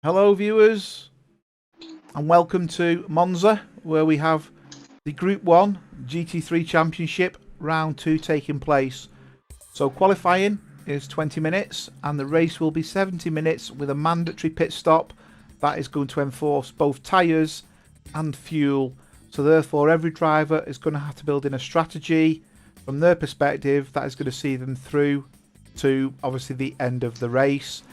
Hello viewers and welcome to Monza, where we have the Group 1 GT3 Championship Round 2 taking place. So qualifying is 20 minutes and the race will be 70 minutes with a mandatory pit stop that is going to enforce both tyres and fuel. So therefore every driver is going to have to build in a strategy from their perspective that is going to see them through to obviously the end of the race.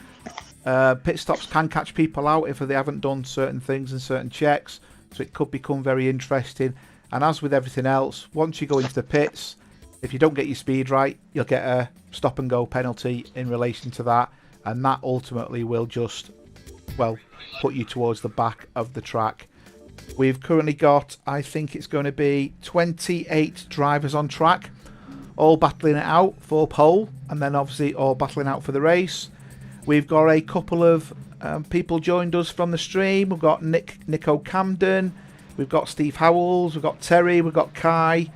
Pit stops can catch people out if they haven't done certain things and certain checks, so it could become very interesting. And as with everything else, once you go into the pits, if you don't get your speed right, you'll get a stop and go penalty in relation to that, and that ultimately will just, well, put you towards the back of the track. We've currently got, I think it's going to be 28 drivers on track, all battling it out for pole, and then obviously all battling out for the race. We've got a couple of people joined us from the stream. We've got Nico Camden, we've got Steve Howells, we've got Terry, we've got Kai,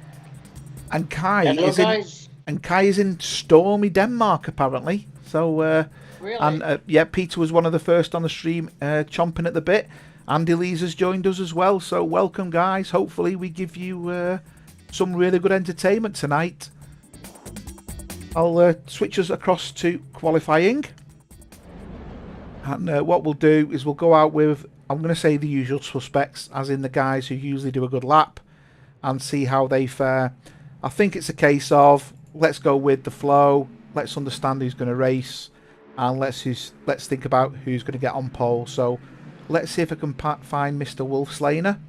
and Kai is in stormy Denmark apparently. So really? And yeah, Peter was one of the first on the stream, chomping at the bit. Andy Lees has joined us as well. So welcome, guys. Hopefully we give you some really good entertainment tonight. I'll switch us across to qualifying. And what we'll do is we'll go out with, I'm going to say the usual suspects, as in the guys who usually do a good lap, and see how they fare. I think it's a case of, let's go with the flow, let's understand who's going to race, and let's think about who's going to get on pole. So let's see if I can find Mr. Wolfslainer.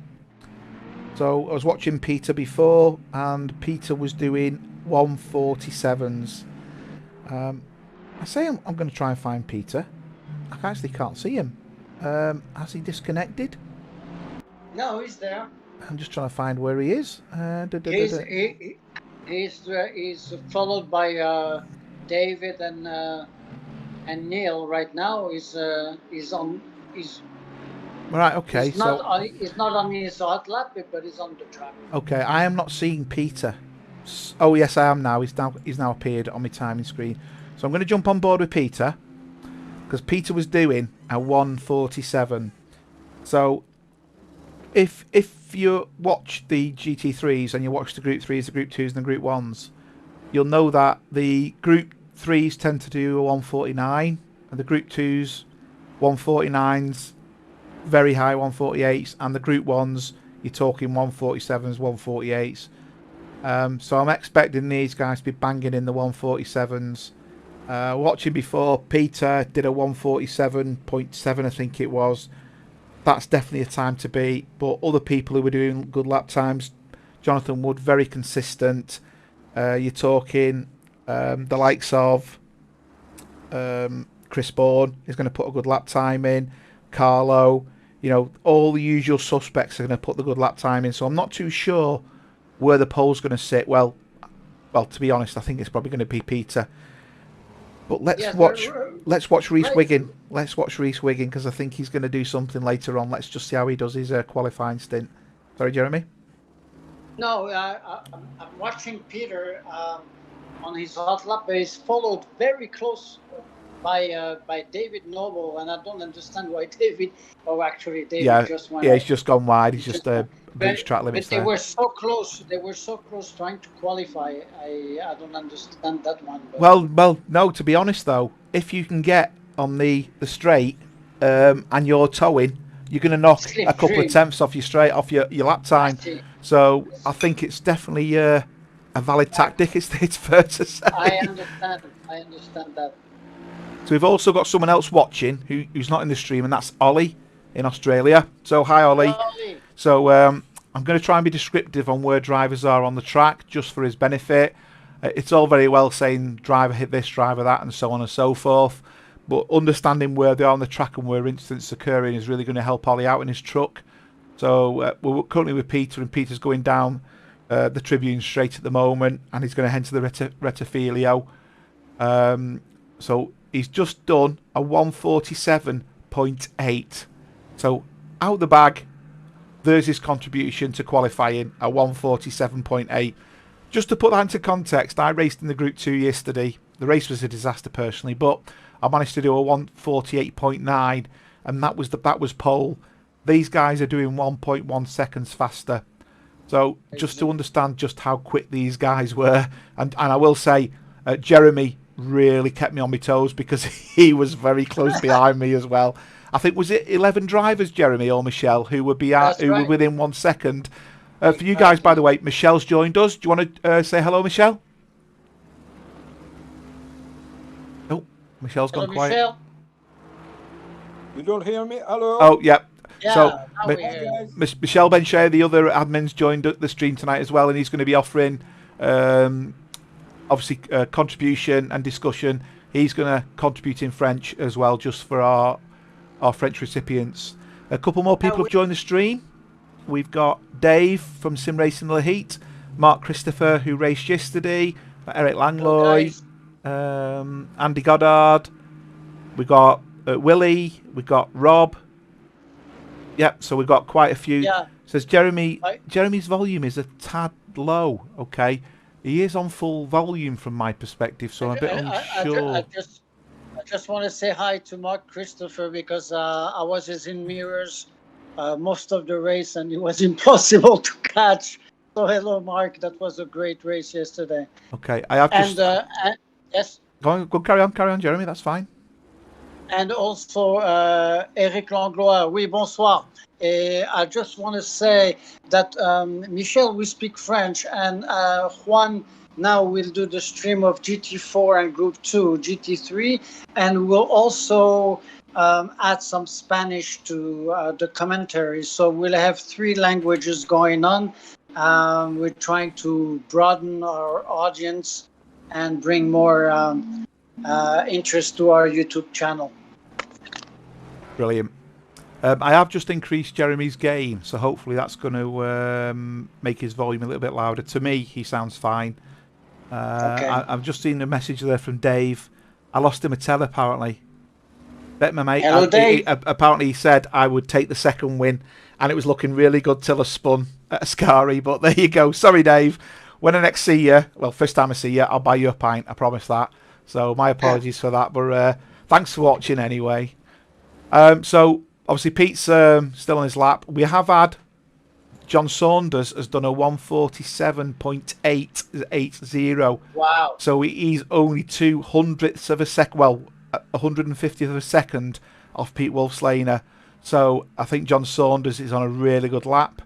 So I was watching Peter before, and Peter was doing 147s. I say I'm going to try and find Peter. I actually can't see him. Has he disconnected? No, he's there. I'm just trying to find where he is. He's followed by David and Neil right now. He's on. Right. Okay. He's not on his hot lap, but he's on the track. Okay. I am not seeing Peter. Oh yes, I am now. He's now appeared on my timing screen. So I'm going to jump on board with Peter, because Peter was doing a 147. So if you watch the GT3s and you watch the Group 3s, the Group 2s and the Group 1s, you'll know that the Group 3s tend to do a 149 and the Group 2s 149s, very high 148s, and the Group 1s you're talking 147s, 148s. So I'm expecting these guys to be banging in the 147s. Watching before, Peter did a 147.7, I think it was. That's definitely a time to beat. But other people who were doing good lap times, Jonathan Wood, very consistent. You're talking the likes of Chris Bourne is going to put a good lap time in. Carlo, you know, all the usual suspects are going to put the good lap time in. So I'm not too sure where the pole's going to sit. Well, to be honest, I think it's probably going to be Peter. But let's watch Reese Wiggin. Let's watch Reese Wiggin, because I think he's going to do something later on. Let's just see how he does his qualifying stint. Sorry, Jeremy? No, I'm watching Peter on his hot lap. He's followed very close by David Noble, and I don't understand why David. Oh, actually, David just went. Yeah, he's just gone wide. He's just breached track limits. But they were so close. They were so close trying to qualify. I don't understand that one. But. Well, no. To be honest, though, if you can get on the straight and you're towing, you're going to knock a couple of tenths off your straight, off your lap time. So I think it's definitely a valid tactic. It's fair to say. I understand that. So we've also got someone else watching who's not in the stream, and that's Ollie in Australia. So hi, Ollie. So I'm going to try and be descriptive on where drivers are on the track, just for his benefit. It's all very well saying driver hit this, driver that, and so on and so forth. But understanding where they are on the track and where incidents occurring is really going to help Ollie out in his truck. So we're currently with Peter, and Peter's going down the Tribune straight at the moment, and he's going to head to the Rettifilio. So he's just done a 147.8. So out the bag, there's his contribution to qualifying, a 147.8. Just to put that into context, I raced in the Group 2 yesterday. The race was a disaster personally, but I managed to do a 148.9 and that was pole. These guys are doing 1.1 seconds faster. So just to understand just how quick these guys were, and I will say, Jeremy really kept me on my toes because he was very close behind me as well. I think, was it 11 drivers, Jeremy or Michelle, who were were within 1 second? For you guys, by the way, Michelle's joined us. Do you want to say hello, Michelle? Oh, Michelle's gone quiet. Michelle. You don't hear me? Hello? Oh, yeah. Yeah, So, Michelle Benshire, the other admin's joined the stream tonight as well, and he's going to be offering, obviously, contribution and discussion. He's going to contribute in French as well, just for our French recipients. A couple more people have joined the stream. We've got Dave from Sim Racing the Heat, Mark Christopher, who raced yesterday, Eric Langlois, Andy Goddard. We've got Willie. We've got Rob. Yep, so we've got quite a few. Yeah. Says Jeremy's volume is a tad low. Okay, he is on full volume from my perspective, so I'm a bit unsure. I just want to say hi to Mark Christopher because I was in mirrors most of the race and it was impossible to catch. So hello, Mark. That was a great race yesterday. Okay, I have just. Yes. Go carry on, Jeremy. That's fine. And also Eric Langlois. Oui, bonsoir. I just want to say that Michel, we speak French, and Juan now will do the stream of GT4 and Group 2, GT3, and we'll also add some Spanish to the commentary. So we'll have 3 languages going on. We're trying to broaden our audience and bring more interest to our YouTube channel. Brilliant. I have just increased Jeremy's gain, so hopefully that's going to make his volume a little bit louder. To me, he sounds fine. Okay. I've just seen a message there from Dave. I lost him a tell, apparently. Bet my mate. Hello, Dave. Apparently he said I would take the second win, and it was looking really good till I spun at Ascari, but there you go. Sorry, Dave. When I next see you, well, first time I see you, I'll buy you a pint. I promise that. So my apologies for that, but thanks for watching anyway. So obviously Pete's still on his lap. We have had John Saunders has done a 147.880. Wow. So he's only 200ths of a second, well, 150th of a second off Pete Wolfslaner. So I think John Saunders is on a really good lap.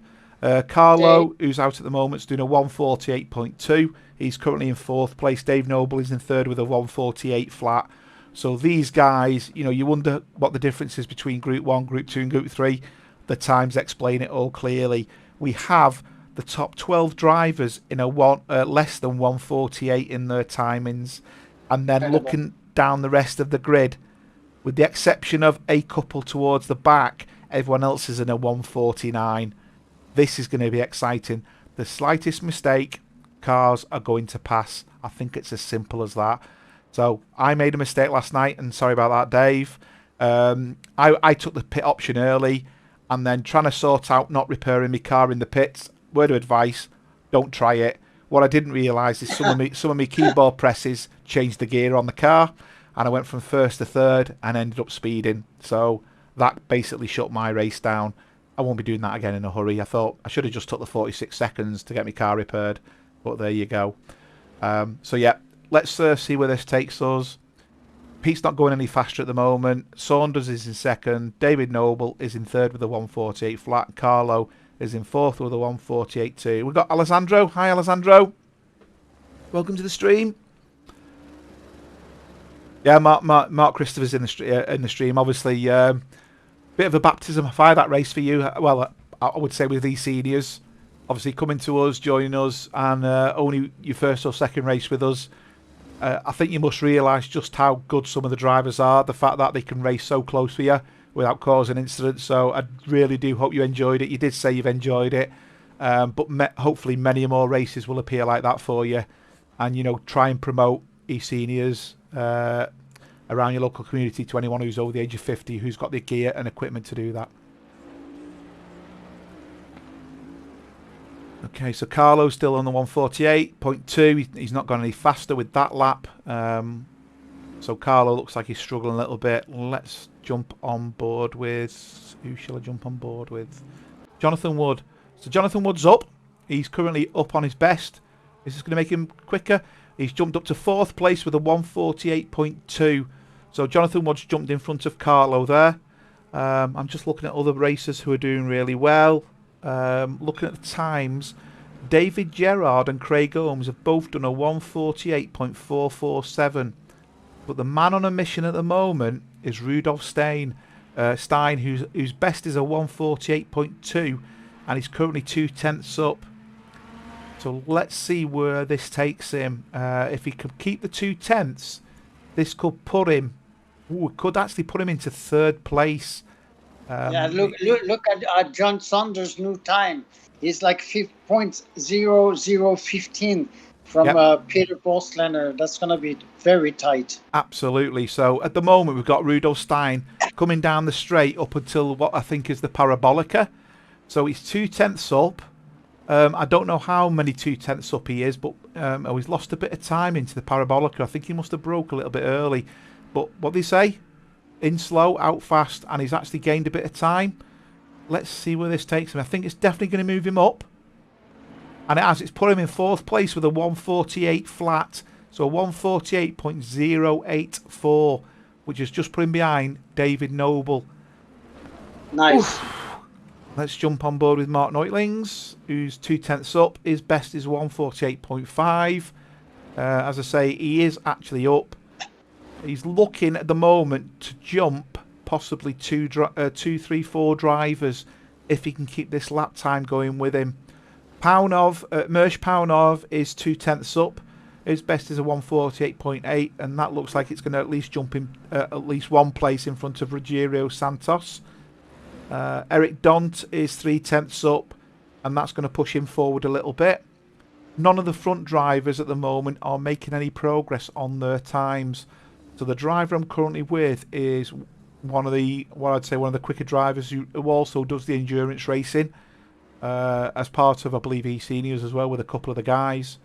Carlo, who's out at the moment, is doing a 148.2. He's currently in 4th place. Dave Noble is in 3rd with a 148 flat. So these guys, you know, you wonder what the difference is between Group 1, Group 2 and Group 3. The times explain it all clearly. We have the top 12 drivers in a less than 148 in their timings. And then looking down the rest of the grid, with the exception of a couple towards the back, everyone else is in a 149. This is going to be exciting. The slightest mistake, cars are going to pass. I think it's as simple as that. So I made a mistake last night, and sorry about that, Dave. I took the pit option early, and then trying to sort out not repairing my car in the pits. Word of advice, don't try it. What I didn't realise is some of my keyboard presses changed the gear on the car, and I went from 1st to 3rd and ended up speeding. So that basically shut my race down. I won't be doing that again in a hurry. I thought I should have just took the 46 seconds to get my car repaired, but there you go. So yeah, let's see where this takes us. Pete's not going any faster at the moment. Saunders is in 2nd. David Noble is in 3rd with a 148 flat. Carlo is in 4th with a 148.2. We've got Alessandro. Hi, Alessandro. Welcome to the stream. Yeah, Mark Christopher's in the stream. Obviously, bit of a baptism of fire, that race for you. Well, I would say with these seniors, obviously coming to us, joining us, and only your 1st or 2nd race with us. I think you must realise just how good some of the drivers are. The fact that they can race so close to you without causing incidents. So I really do hope you enjoyed it. You did say you've enjoyed it, but hopefully many more races will appear like that for you. And, you know, try and promote eSeniors around your local community to anyone who's over the age of 50 who's got the gear and equipment to do that. Okay, so Carlo's still on the 148.2. He's not gone any faster with that lap. So Carlo looks like he's struggling a little bit. Let's jump on board with... Who shall I jump on board with? Jonathan Wood. So Jonathan Wood's up. He's currently up on his best. Is this going to make him quicker? He's jumped up to 4th place with a 148.2. So Jonathan Wood's jumped in front of Carlo there. I'm just looking at other racers who are doing really well. Looking at the times, David Gerrard and Craig Holmes have both done a 148.447. But the man on a mission at the moment is Rudolf Stein, whose best is a 148.2, and he's currently 2/10 up. So let's see where this takes him. If he could keep the 2/10, this could put him. Could actually put him into 3rd place. Yeah, look at John Saunders' new time. He's like 5.0015 from Peter Bostlander. That's going to be very tight. Absolutely. So at the moment, we've got Rudolf Stein coming down the straight up until what I think is the Parabolica. So he's 2/10 up. I don't know how many 2/10 up he is, but he's lost a bit of time into the Parabolica. I think he must have broke a little bit early. But what do they say? In slow, out fast, and he's actually gained a bit of time. Let's see where this takes him. I think it's definitely going to move him up. And it has. It's put him in 4th place with a 148 flat. So a 148.084, which has just put him behind David Noble. Nice. Oof. Let's jump on board with Mark Neutlings, who's 2/10 up. His best is 148.5. As I say, he is actually up. He's looking at the moment to jump possibly 2, 3, 4 drivers if he can keep this lap time going with him. Mersh Paunov is 2/10 up. His best is a 148.8, and that looks like it's going to at least jump him at least 1 place in front of Rogério Santos. Eric Dont is 3/10 up, and that's going to push him forward a little bit. None of the front drivers at the moment are making any progress on their times. So the driver I'm currently with is one of the quicker drivers who also does the endurance racing as part of, I believe, eSeniors as well, with a couple of the guys.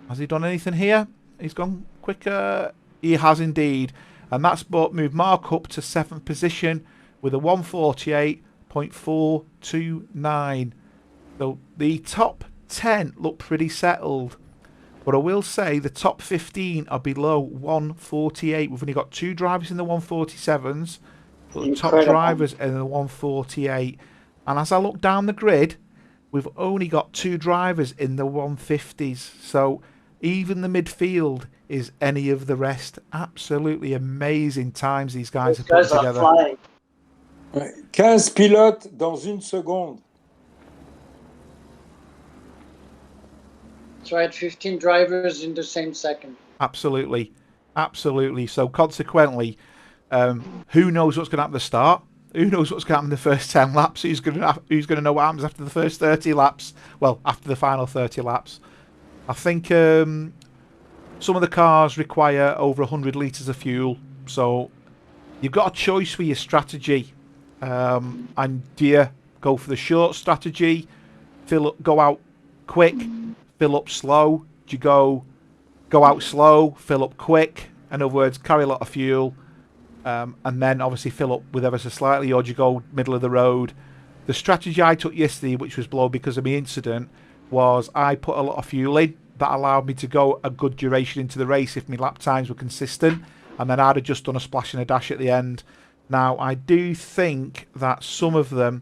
Has he done anything here? He's gone quicker. He has indeed, and that's moved Mark up to 7th position with a 148.429. So the top 10 look pretty settled. But I will say the top 15 are below 148. We've only got 2 drivers in the 147s, but the top drivers are in the 148. And as I look down the grid, we've only got 2 drivers in the 150s. So even the midfield is any of the rest. Absolutely amazing times these guys have put together. 15 pilotes dans une seconde. That's right, 15 drivers in the same second. Absolutely. Absolutely. So consequently, who knows what's going to happen at the start? Who knows what's going to happen in the first 10 laps? Who's going to know what happens after the first 30 laps? Well, after the final 30 laps. I think some of the cars require over 100 litres of fuel. So you've got a choice with your strategy. And do you go for the short strategy, go out quick, fill up slow? Do you go out slow, fill up quick? In other words, carry a lot of fuel, and then obviously fill up with ever so slightly, or do you go middle of the road? The strategy I took yesterday, which was blown because of my incident, was I put a lot of fuel in. That allowed me to go a good duration into the race if my lap times were consistent, and then I'd have just done a splash and a dash at the end. Now, I do think that some of them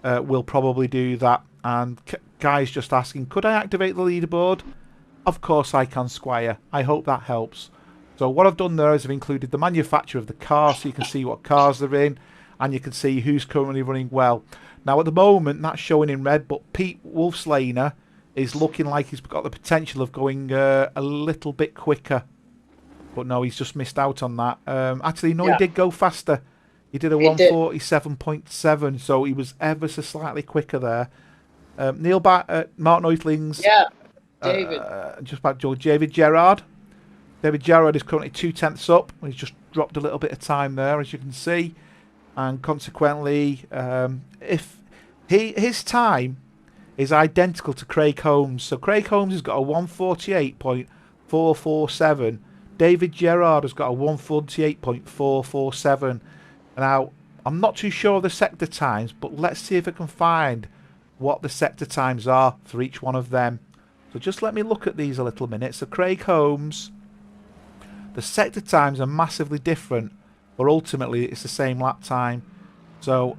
will probably do that. And guys just asking, could I activate the leaderboard? Of course I can, Squire. I hope that helps. So what I've done there is I've included the manufacturer of the car, so you can see what cars they're in, and you can see who's currently running well. Now, at the moment, that's showing in red, but Pete Wolfslaner is looking like he's got the potential of going a little bit quicker. But no, he's just missed out on that. Actually, no, he did go faster. He did a 147.7, so he was ever so slightly quicker there. Mark Neutlings. Yeah, David. Just about George. David Gerrard. David Gerrard is currently 2/10 up. He's just dropped a little bit of time there, as you can see. And consequently, if his time is identical to Craig Holmes. So Craig Holmes has got a 148.447. David Gerard has got a 148.447. Now, I'm not too sure of the sector times, but let's see if I can find what the sector times are for each one of them. So just let me look at these a little minute. So Craig Holmes, the sector times are massively different, but ultimately it's the same lap time. So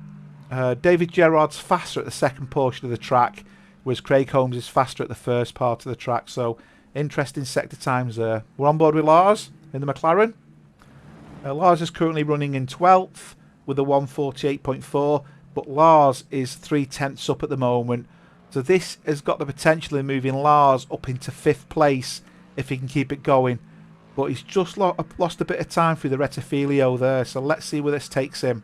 David Gerard's faster at the second portion of the track, whereas Craig Holmes is faster at the first part of the track. So interesting sector times there. We're on board with Lars in the McLaren. Lars is currently running in 12th with a 148.4, but Lars is 3/10ths up at the moment. So this has got the potential of moving Lars up into 5th place if he can keep it going. But he's just lost a bit of time through the Rettifilio there. So let's see where this takes him.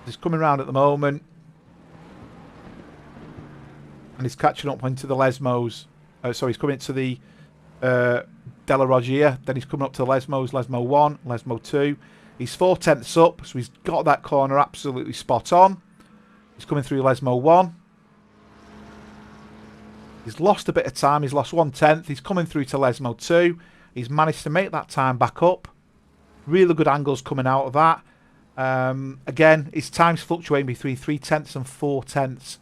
He's coming around at the moment. And he's catching up into the Lesmos. Sorry, he's coming into the Della Roggia. Then he's coming up to the Lesmos. Lesmo 1, Lesmo 2. He's 4/10ths up, so he's got that corner absolutely spot on. He's coming through Lesmo 1. He's lost a bit of time. He's lost 1/10th. He's coming through to Lesmo 2. He's managed to make that time back up. Really good angles coming out of that. Again, his time's fluctuating between 3/10ths and 4/10ths.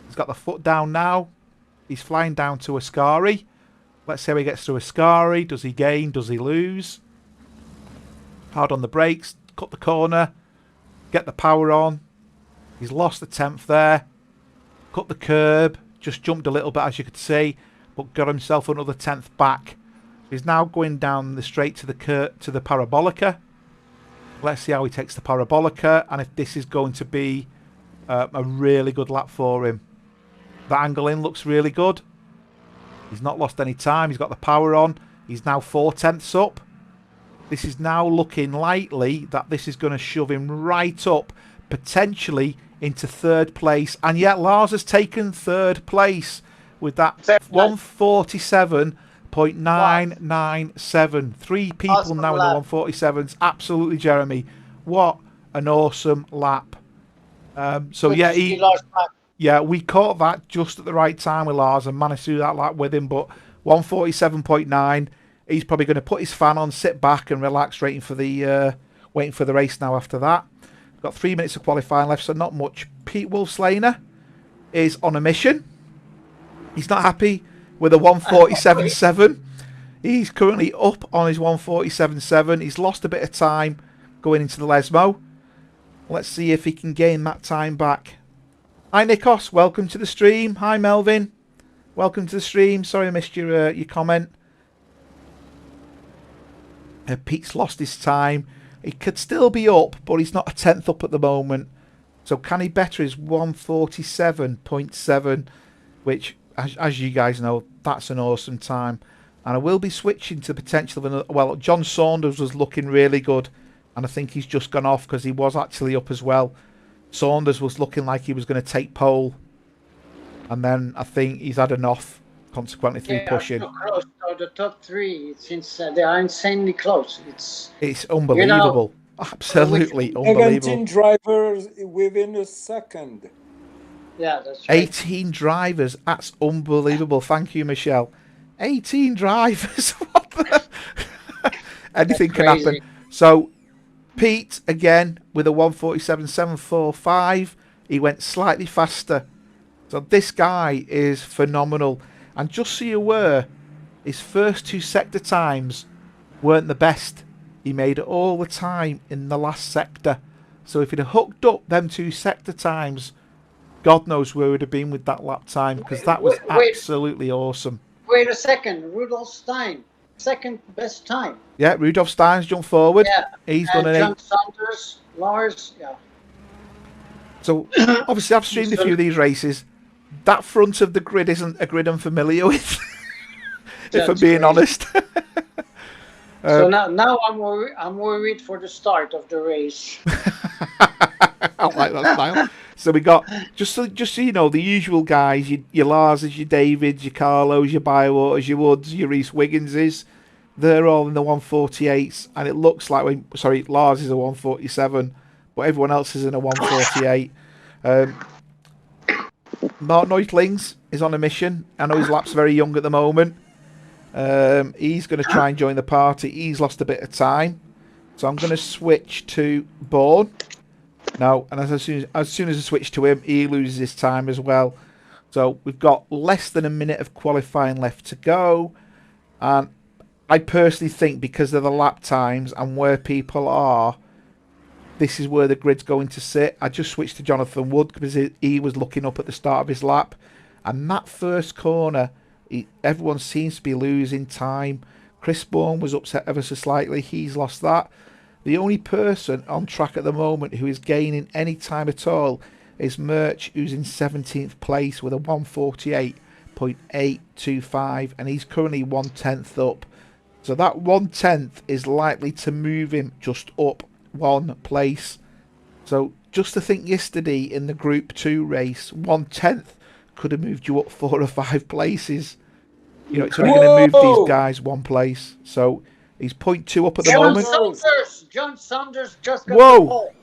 He's got the foot down now. He's flying down to Ascari. Let's see how he gets through Ascari. Does he gain? Does he lose? Hard on the brakes. Cut the corner. Get the power on. He's lost the 10th there. Cut the curb. Just jumped a little bit, as you could see, but got himself another 10th back. He's now going down the straight to the Parabolica. Let's see how he takes the Parabolica, and if this is going to be a really good lap for him. The angle in looks really good. He's not lost any time. He's got the power on. He's now 4/10ths up. This is now looking likely that this is going to shove him right up, potentially into 3rd place. And yet Lars has taken 3rd place with that 147.997. 3 people Awesome now lap. in the 147s. Absolutely, Jeremy. What an awesome lap. So yeah, we caught that just at the right time with Lars and managed to do that lap with him. But 147.9, he's probably going to put his fan on, sit back and relax, waiting for the race now after that. We've got 3 minutes of qualifying left, so not much. Pete Wolfslaner is on a mission. He's not happy with a 147.7. He's currently up on his 147.7. He's lost a bit of time going into the Lesmo. Let's see if he can gain that time back. Hi Nikos, welcome to the stream. Hi Melvin, welcome to the stream. Sorry I missed your comment. Pete's lost his time. He could still be up, but he's not a 10th up at the moment. So can he better his 147.7, which, as you guys know, that's an awesome time. And I will be switching to potential of another. Well, John Saunders was looking really good, and I think he's just gone off because he was actually up as well. Saunders was looking like he was going to take pole, and then I think he's had enough, consequently through pushing. Close to the top 3, since they are insanely close. It's unbelievable. Absolutely unbelievable. 17 drivers within a second. Yeah, that's right. 18 drivers. That's unbelievable. Thank you, Michelle. 18 drivers. What the? Anything can happen. So Pete, again, with a 147.745, he went slightly faster. So this guy is phenomenal. And just so you're aware, his first 2 sector times weren't the best. He made it all the time in the last sector. So if he'd have hooked up them 2 sector times, God knows where he'd have been with that lap time, because that was absolutely awesome. Wait a second, Rudolf Stein, 2nd best time. Yeah, Rudolf Stein's jumped forward. Yeah, he's done an John Saunders, Lars, yeah. So obviously I've streamed a few of these races. That front of the grid isn't a grid I'm familiar with, if I'm being honest. So now I'm worried for the start of the race. I like that style. So we got, just so you know, the usual guys, your Larses, your Davids, your Carlos, your Bywaters, your Woods, your Reese Wigginses. They're all in the 148s, and it looks like, Lars is a 147, but everyone else is in a 148. Mark Neutlings is on a mission. I know his lap's very young at the moment. He's going to try and join the party. He's lost a bit of time. So I'm going to switch to Bourne. Now, and as soon as I switch to him, he loses his time as well. So we've got less than a minute of qualifying left to go. And I personally think because of the lap times and where people are, this is where the grid's going to sit. I just switched to Jonathan Wood because he was looking up at the start of his lap. And that first corner, everyone seems to be losing time. Chris Bourne was upset ever so slightly. He's lost that. The only person on track at the moment who is gaining any time at all is Merch, who's in 17th place with a 148.825, and he's currently 1/10 up. So that 1/10 is likely to move him just up 1 place. So just to think, yesterday in the Group 2 race, 1/10 could have moved you up 4 or 5 places. You know, it's only going to move these guys 1 place. So he's 0.2 up at the moment. John Saunders just got the ball.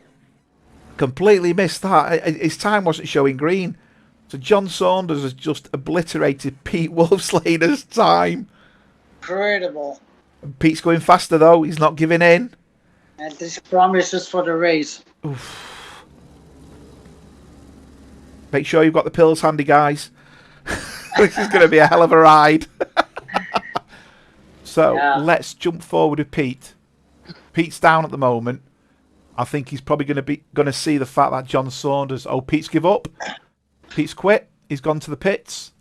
Completely missed that. His time wasn't showing green. So John Saunders has just obliterated Pete Wolfslader's time. Incredible. And Pete's going faster though. He's not giving in. And this promises for the race. Oof. Make sure you've got the pills handy, guys. This is going to be a hell of a ride. So let's jump forward with Pete. Pete's down at the moment. I think he's probably going to see the fact that John Saunders. Oh, Pete's give up. Pete's quit. He's gone to the pits.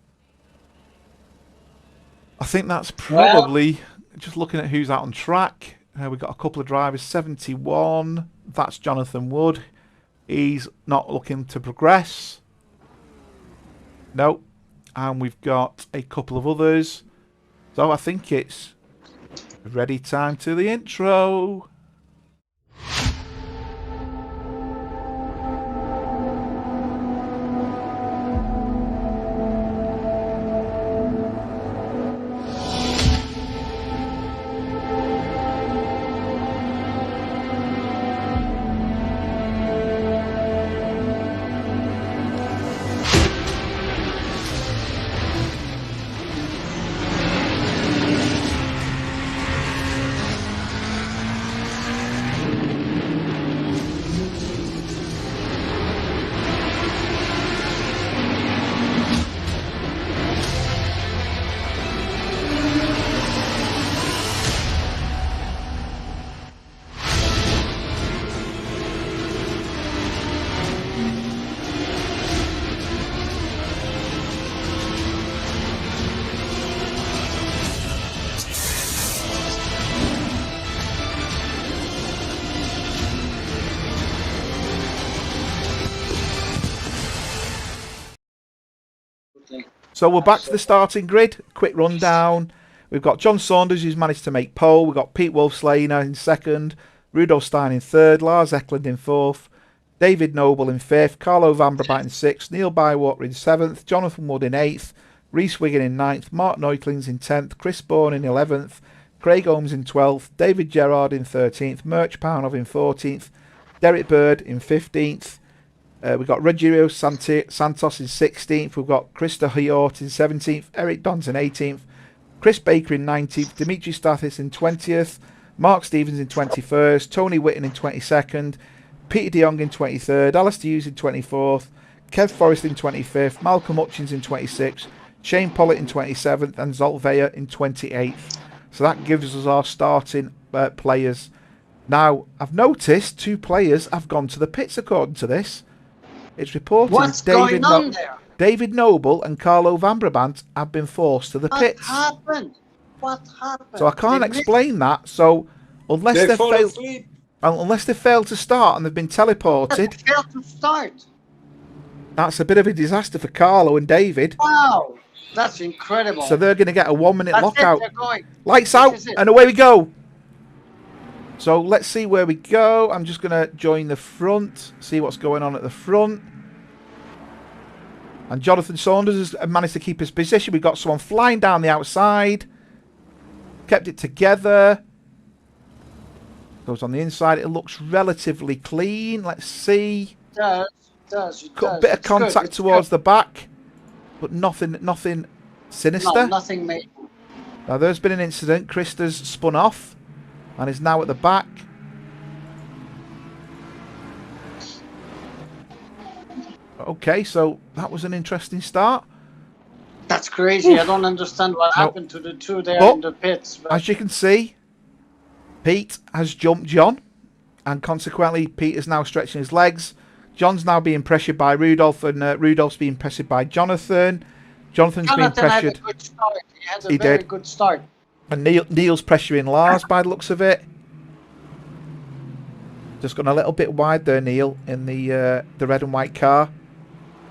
I think that's probably just looking at who's out on track. We've got a couple of drivers. 71. That's Jonathan Wood. He's not looking to progress. Nope. And we've got a couple of others. So I think it's ready time to the intro. So we're back to the starting grid. Quick rundown. We've got John Saunders, who's managed to make pole. We've got Pete Wolfslader in second. Rudolf Stein in third. Lars Eklund in fourth. David Noble in fifth. Carlo Van Brabant in sixth. Neil Bywater in seventh. Jonathan Wood in eighth. Reese Wiggin in ninth. Mark Neuklings in 10th. Chris Bourne in 11th. Craig Holmes in 12th. David Gerrard in 13th. Merch Pownov in 14th. Derek Bird in 15th. We've got Rogério Santos in 16th. We've got Krista Hjort in 17th. Eric Dons in 18th. Chris Baker in 19th. Dimitri Stathis in 20th. Mark Stevens in 21st. Tony Whitten in 22nd. Peter de Jong in 23rd. Alistair Hughes in 24th. Kev Forrest in 25th. Malcolm Hutchins in 26th. Shane Pollitt in 27th. And Zolt Veyer in 28th. So that gives us our starting players. Now, I've noticed 2 players have gone to the pits according to this. It's reported David Noble and Carlo Van Brabant have been forced to the pits. What happened? So I can't explain that. So unless they failed to start and they've been teleported, failed to start. That's a bit of a disaster for Carlo and David. Wow, that's incredible. So they're going to get a 1-minute lockout. Lights This out, is it. and away we go. So let's see where we go. I'm just going to join the front, see what's going on at the front. And Jonathan Saunders has managed to keep his position. We've got someone flying down the outside. Kept it together. Goes on the inside. It looks relatively clean. Let's see. It does. Got a bit of contact towards the back. But nothing sinister. No, nothing major. Now there's been an incident. Krista's spun off and is now at the back. Okay, so that was an interesting start. That's crazy. I don't understand what happened to the two there in the pits. But... As you can see, Pete has jumped John, and consequently Pete is now stretching his legs. John's now being pressured by Rudolph, and Rudolph's being pressured by Jonathan. Jonathan's being pressured. Had a good start. He had a very good start. And Neil's pressuring Lars by the looks of it. Just gone a little bit wide there, Neil, in the red and white car.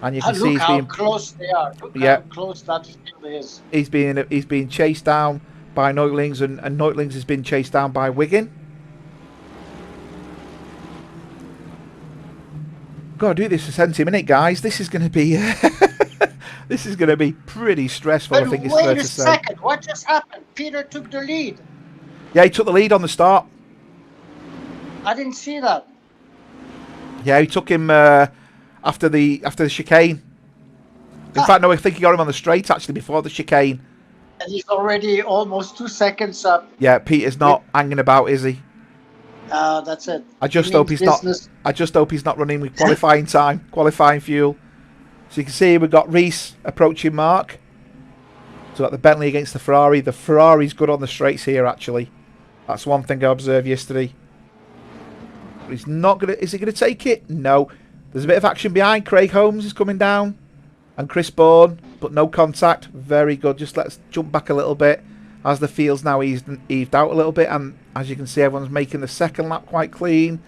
And you can see he's being close they are. Look how close that field is. He's being chased down by Neutlings, and Neutlings has been chased down by Wiggin. Got to do this for 70 minutes, guys. This is going to be this is going to be pretty stressful. But I think it's fair to say. Wait a second. What just happened? Peter took the lead. Yeah, he took the lead on the start. I didn't see that. Yeah, he took him after the chicane. In fact, no, I think he got him on the straight actually before the chicane. And he's already almost 2 seconds up. Yeah, Peter's not hanging about, is he? That's it. I just hope he's not. I just hope he's not running with qualifying time, qualifying fuel. So you can see we've got Reese approaching Mark. So got the Bentley against the Ferrari. The Ferrari's good on the straights here, actually. That's one thing I observed yesterday. But he's not gonna. Is he gonna take it? No. There's a bit of action behind. Craig Holmes is coming down, and Chris Bourne, but no contact. Very good. Just let's jump back a little bit as the field's now eased out a little bit, and as you can see, everyone's making the second lap quite clean.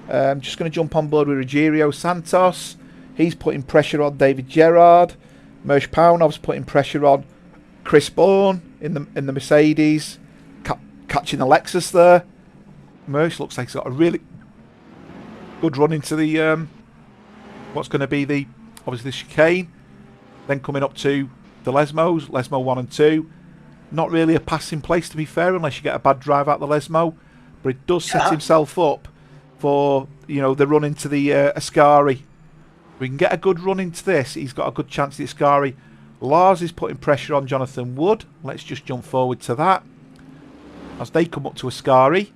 Just going to jump on board with Ruggiero Santos. He's putting pressure on David Gerrard. Mersh Paunov's putting pressure on Chris Bourne in the Mercedes, catching the Lexus there. Mersh looks like he's got a really good run into the what's going to be the obviously the chicane. Then coming up to the Lesmos, Lesmo 1 and 2. Not really a passing place, to be fair, unless you get a bad drive out the Lesmo. But it does set himself up for, you know, the run into the Ascari. If we can get a good run into this, he's got a good chance at the Ascari. Lars is putting pressure on Jonathan Wood. Let's just jump forward to that. As they come up to Ascari.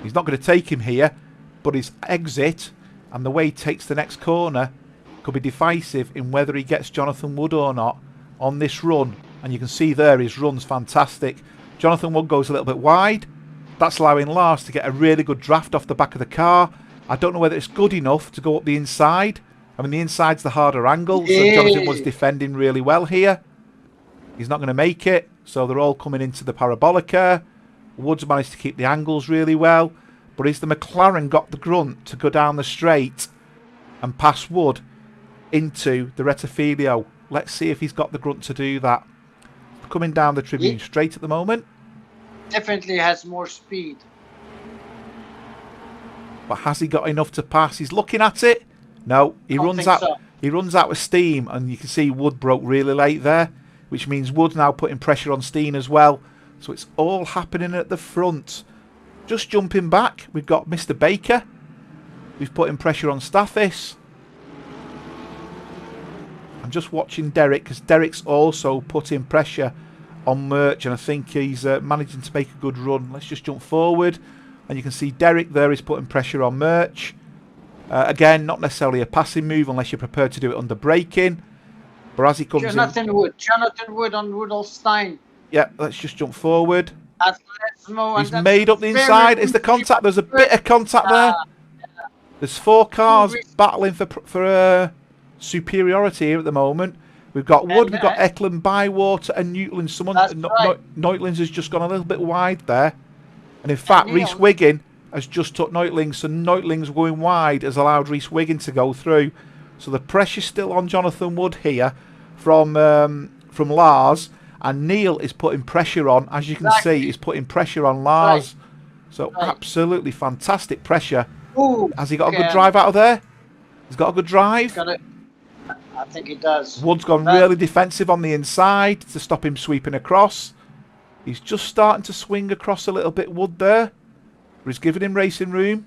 He's not going to take him here, but his exit and the way he takes the next corner could be decisive in whether he gets Jonathan Wood or not on this run. And you can see there his run's fantastic. Jonathan Wood goes a little bit wide. That's allowing Lars to get a really good draft off the back of the car. I don't know whether it's good enough to go up the inside. I mean, the inside's the harder angle, so Jonathan Wood's defending really well here. He's not going to make it, so they're all coming into the Parabolica. Wood's managed to keep the angles really well, but is the McLaren got the grunt to go down the straight and pass Wood into the Rettifilio? Let's see if he's got the grunt to do that. Coming down the tribune straight at the moment. Definitely has more speed. But has he got enough to pass? He's looking at it. No, he runs out. So. He runs out with steam, and you can see Wood broke really late there, which means Wood's now putting pressure on Steen as well. So it's all happening at the front. Just jumping back, we've got Mr. Baker, who's putting pressure on Stathis. I'm just watching Derek, because Derek's also putting pressure on Merch, and I think he's managing to make a good run. Let's just jump forward, and you can see Derek there is putting pressure on Merch. Again, not necessarily a passing move unless you're prepared to do it under braking. But as he comes Jonathan Wood on Rudolf Stein. Yeah, let's just jump forward. He's made up the inside. Is the contact? There's a bit of contact there. There's 4 cars battling for superiority here at the moment. We've got Wood, we've got Eklund, Bywater, and Newtland. Neutlings has just gone a little bit wide there. And in fact, Reese Wiggin has just took Neutlings, so Neutlings going wide has allowed Reese Wiggin to go through. So the pressure's still on Jonathan Wood here from Lars, and Neil is putting pressure on, as you can see, he's putting pressure on Lars. So absolutely fantastic pressure. Ooh, has he got a good drive out of there? He's got a good drive. I think he does. Wood's gone really defensive on the inside to stop him sweeping across. He's just starting to swing across a little bit, Wood there. But he's giving him racing room.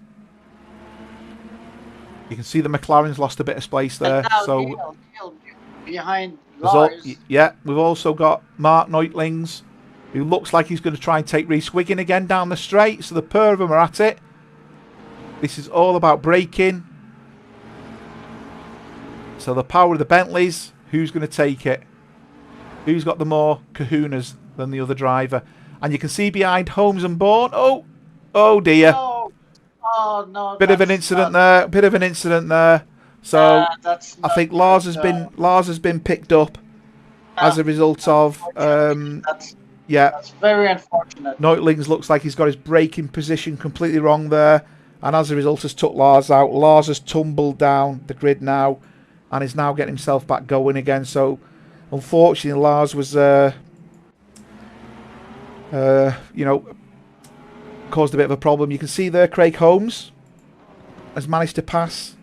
You can see the McLaren's lost a bit of space there. So behind There's all, Lars. yeah, we've also got Mark Neutlings, who looks like he's going to try and take Reese Wiggin again down the straight. So the pair of them are at it. This is all about braking. So the power of the Bentleys, who's going to take it? Who's got the more kahunas than the other driver? And you can see behind Holmes and Bourne. Oh dear. No. Oh no. Bit of an incident there. Bit of an incident there. So that's I think Lars has been picked up as a result of that's very unfortunate. Neutlings looks like he's got his braking position completely wrong there, and as a result has took Lars out. Lars has tumbled down the grid now and is now getting himself back going again. So unfortunately Lars was caused a bit of a problem. You can see there Craig Holmes has managed to pass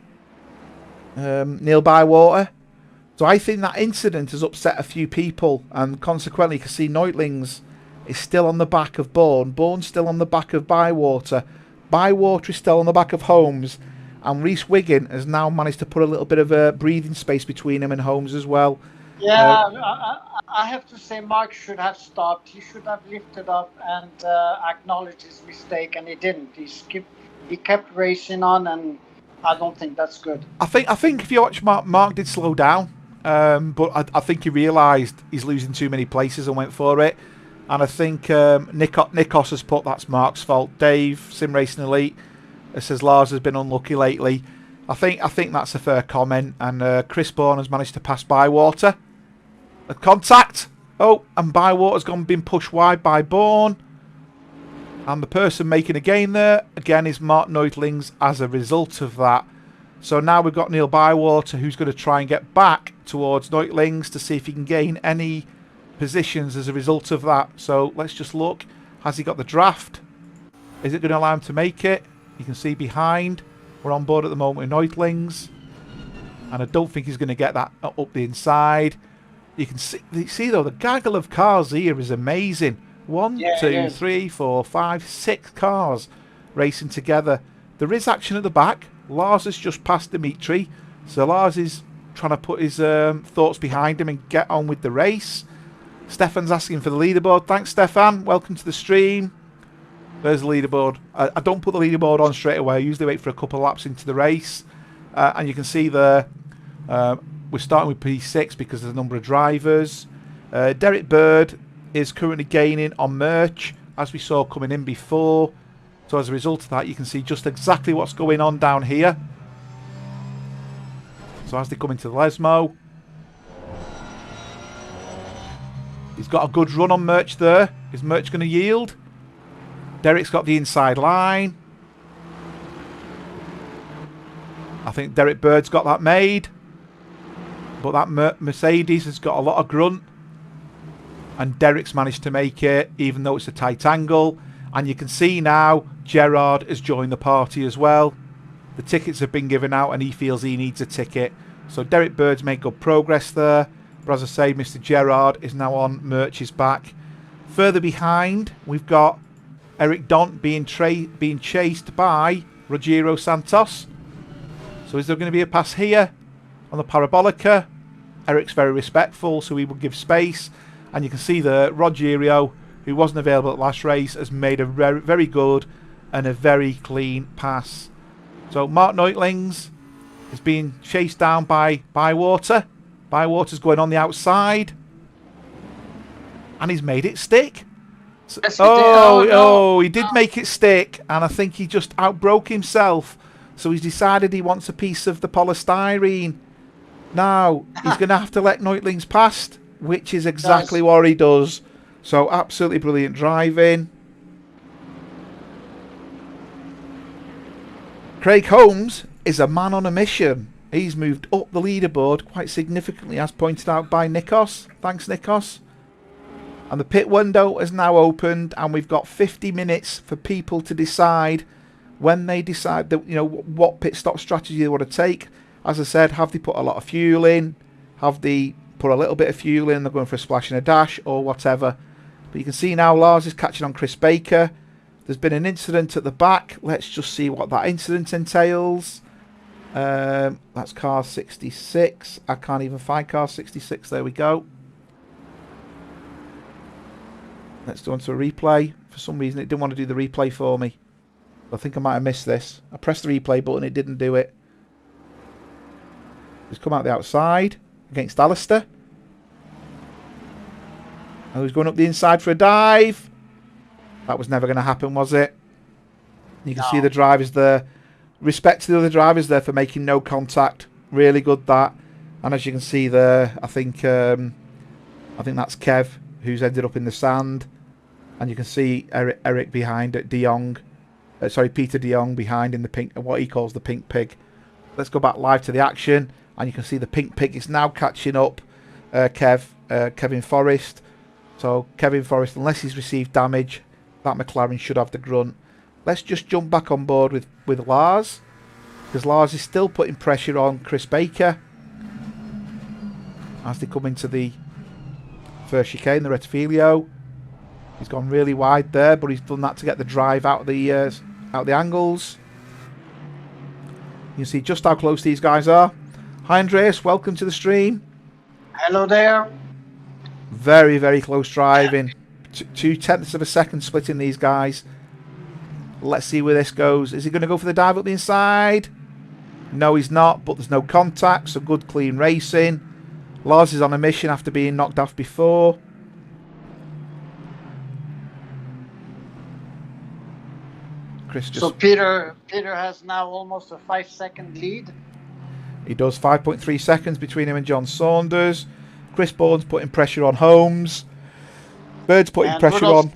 Neil Bywater. So I think that incident has upset a few people, and consequently you can see Neutlings is still on the back of Bourne. Bourne's still on the back of Bywater. Bywater is still on the back of Holmes, and Reese Wiggin has now managed to put a little bit of a breathing space between him and Holmes as well. Yeah, I have to say Mark should have stopped. He should have lifted up and acknowledged his mistake, and he didn't. He kept racing on, and I don't think that's good. I think if you watch Mark did slow down, but I think he realised he's losing too many places and went for it. And I think Nikos has put that's Mark's fault. Dave, Sim Racing Elite, says Lars has been unlucky lately. I think that's a fair comment. And Chris Bourne has managed to pass Bywater. A contact. Oh, and Bywater's been pushed wide by Bourne. And the person making a gain there, again, is Mark Neutlings as a result of that. So now we've got Neil Bywater, who's going to try and get back towards Neutlings to see if he can gain any positions as a result of that. So let's just look. Has he got the draft? Is it going to allow him to make it? You can see behind. We're on board at the moment with Neutlings. And I don't think he's going to get that up the inside. You can see though, the gaggle of cars here is amazing. 1, 2, 3, 4, 5, 6 cars racing together. There is action at the back. Lars has just passed Dimitri. So Lars is trying to put his thoughts behind him and get on with the race. Stefan's asking for the leaderboard. Thanks, Stefan. Welcome to the stream. There's the leaderboard. I don't put the leaderboard on straight away. I usually wait for a couple of laps into the race. And you can see there, we're starting with P6 because of the number of drivers. Derek Bird is currently gaining on Merch, as we saw coming in before. So as a result of that, you can see just exactly what's going on down here. So as they come into the Lesmo, he's got a good run on Merch there. Is Merch going to yield? Derek's got the inside line. I think Derek Bird's got that made. But that Mercedes has got a lot of grunt. And Derek's managed to make it, even though it's a tight angle. And you can see now, Gerard has joined the party as well. The tickets have been given out and he feels he needs a ticket. So Derek Bird's made good progress there. But as I say, Mr. Gerard is now on Merch's back. Further behind, we've got Eric Dont being chased by Rogero Santos. So is there going to be a pass here on the Parabolica? Eric's very respectful, so he will give space. And you can see there, Rogero, who wasn't available at last race, has made a very, very good and a very clean pass. So Mark Neutlings is being chased down by Bywater. Bywater's going on the outside. And he's made it stick. Yes, He did make it stick. And I think he just outbroke himself. So he's decided he wants a piece of the polystyrene. Now, he's going to have to let Neutlings past, which is exactly what he does. So absolutely brilliant driving. Craig Holmes is a man on a mission. He's moved up the leaderboard quite significantly, as pointed out by Nikos. Thanks, Nikos. And the pit window has now opened, and we've got 50 minutes for people to decide when they decide that, what pit stop strategy they want to take. As I said, have they put a lot of fuel in? Have they put a little bit of fuel in? They're going for a splash and a dash or whatever. But you can see now Lars is catching on Chris Baker. There's been an incident at the back. Let's just see what that incident entails. That's car 66. I can't even find car 66. There we go. Let's go on to a replay. For some reason, it didn't want to do the replay for me. I think I might have missed this. I pressed the replay button, it didn't do it. He's come out the outside against Alistair. Oh, he's going up the inside for a dive. That was never going to happen, was it? You can see the drivers there. Respect to the other drivers there for making no contact. Really good, that. And as you can see there, I think that's Kev, who's ended up in the sand. And you can see Eric behind at De Jong. Peter De Jong behind in the pink, what he calls the pink pig. Let's go back live to the action, and you can see the pink pig is now catching up Kevin Forrest. So Kevin Forrest, unless he's received damage, that McLaren should have the grunt. Let's just jump back on board with Lars, because Lars is still putting pressure on Chris Baker as they come into the first chicane, the Rettifilio. He's gone really wide there, but he's done that to get the drive out the angles. You can see just how close these guys are. Hi Andreas, welcome to the stream. Hello there. Very, very close driving. 0.2 of a second splitting these guys. Let's see where this goes. Is he going to go for the dive up the inside? No, he's not, but there's no contact, so good clean racing. Lars is on a mission after being knocked off before. So Peter has now almost a 5-second lead. He does. 5.3 seconds between him and John Saunders. Chris Bourne's putting pressure on Holmes. Bird's putting pressure on.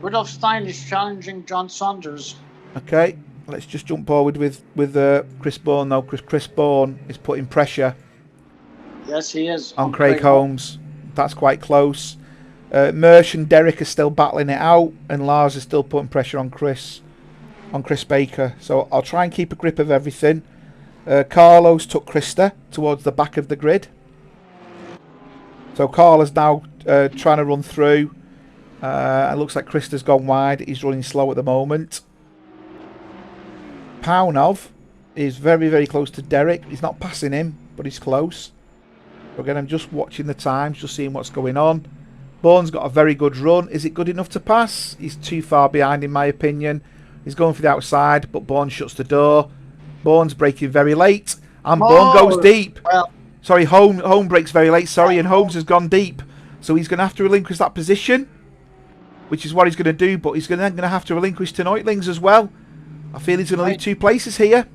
Rudolf Stein is challenging John Saunders. Okay, let's just jump forward with Chris Bourne now. Chris Bourne is putting pressure. Yes, he is. On Craig Holmes. That's quite close. Mersch and Derek are still battling it out, and Lars is still putting pressure on Chris Baker. So I'll try and keep a grip of everything. Carlos took Krista towards the back of the grid. So Carl is now trying to run through. It looks like Krista's gone wide. He's running slow at the moment. Paunov is very, very close to Derek. He's not passing him, but he's close. So again, I'm just watching the times, just seeing what's going on. Bourne's got a very good run. Is it good enough to pass? He's too far behind, in my opinion. He's going for the outside, but Bourne shuts the door. Bourne's braking very late, and Bourne goes deep. Well, sorry, Home brakes very late. Sorry, and Holmes has gone deep. So he's going to have to relinquish that position, which is what he's going to do. But he's then going to have to relinquish to Neutlings as well. I feel he's going to leave 2 places here.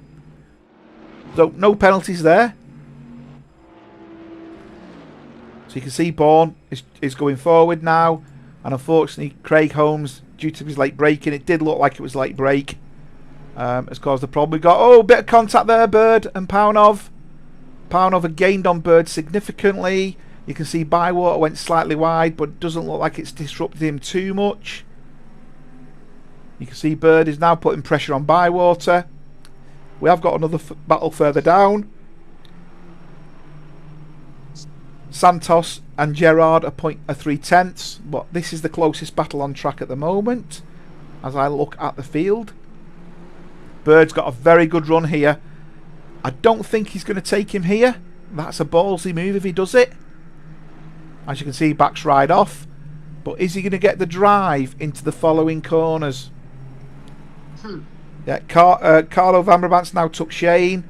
So no penalties there. So you can see Bourne is going forward now. And unfortunately, Craig Holmes, due to his late braking, it did look like it was late brake, has caused the problem. We got, a bit of contact there, Bird and Paunov. Paunov had gained on Bird significantly. You can see Bywater went slightly wide, but it doesn't look like it's disrupted him too much. You can see Bird is now putting pressure on Bywater. We have got another battle further down. Santos and Gerard are 3/10, but this is the closest battle on track at the moment as I look at the field. Bird's got a very good run here. I don't think he's going to take him here. That's a ballsy move if he does it. As you can see, he backs right off. But is he going to get the drive into the following corners? Yeah, Carlo Van Brabant's now took Shane,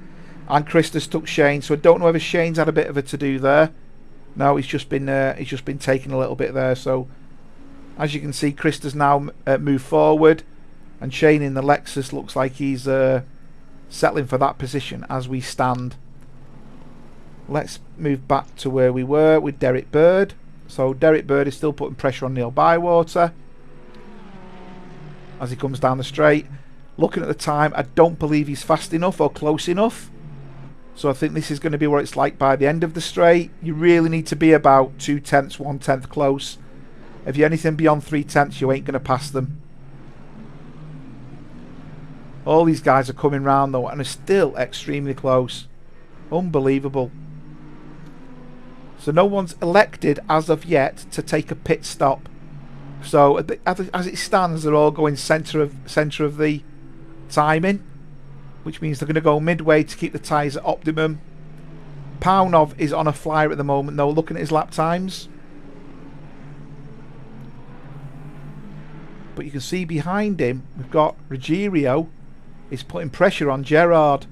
and Christus took Shane. So I don't know whether Shane's had a bit of a to-do there. No, he's just been taking a little bit there. So as you can see, Christus now moved forward, and Shane in the Lexus looks like he's settling for that position as we stand. Let's move back to where we were with Derek Bird. So Derek Bird is still putting pressure on Neil Bywater as he comes down the straight. Looking at the time, I don't believe he's fast enough or close enough. So I think this is going to be what it's like by the end of the straight. You really need to be about 0.2, 1/10 close. If you're anything beyond 0.3, you ain't going to pass them. All these guys are coming round though, and are still extremely close. Unbelievable. So no one's elected as of yet to take a pit stop. So as it stands, they're all going centre of the timing. which means they're going to go midway to keep the tyres at optimum. Paunov is on a flyer at the moment though, looking at his lap times. But you can see behind him, we've got Ruggiero is putting pressure on Gerard.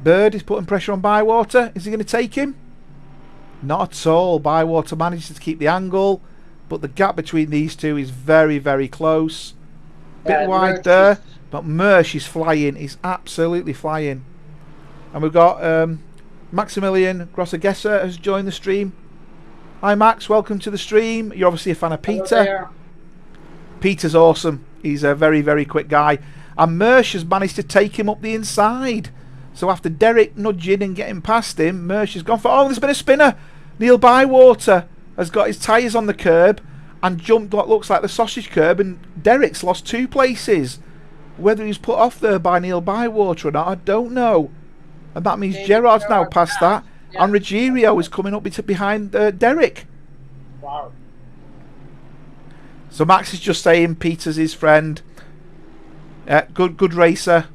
Bird is putting pressure on Bywater. Is he going to take him? Not at all. Bywater manages to keep the angle, but the gap between these two is very, very close. Bit wide there, but Mersch is flying. He's absolutely flying. And we've got Maximilian Grossagesser has joined the stream. Hi Max, welcome to the stream. You're obviously a fan of Peter. Peter's awesome. He's a very, very quick guy. And Mersch has managed to take him up the inside. So after Derek nudging and getting past him, Mersch has gone for... Oh, there's been a spinner. Neil Bywater has got his tyres on the curb and jumped what looks like the sausage curb, and Derek's lost 2 places. Whether he's put off there by Neil Bywater or not, I don't know. And that means Gerard's now past that. Yeah. And Ruggiero is coming up behind Derek. Wow. So Max is just saying Peter's his friend. Good racer.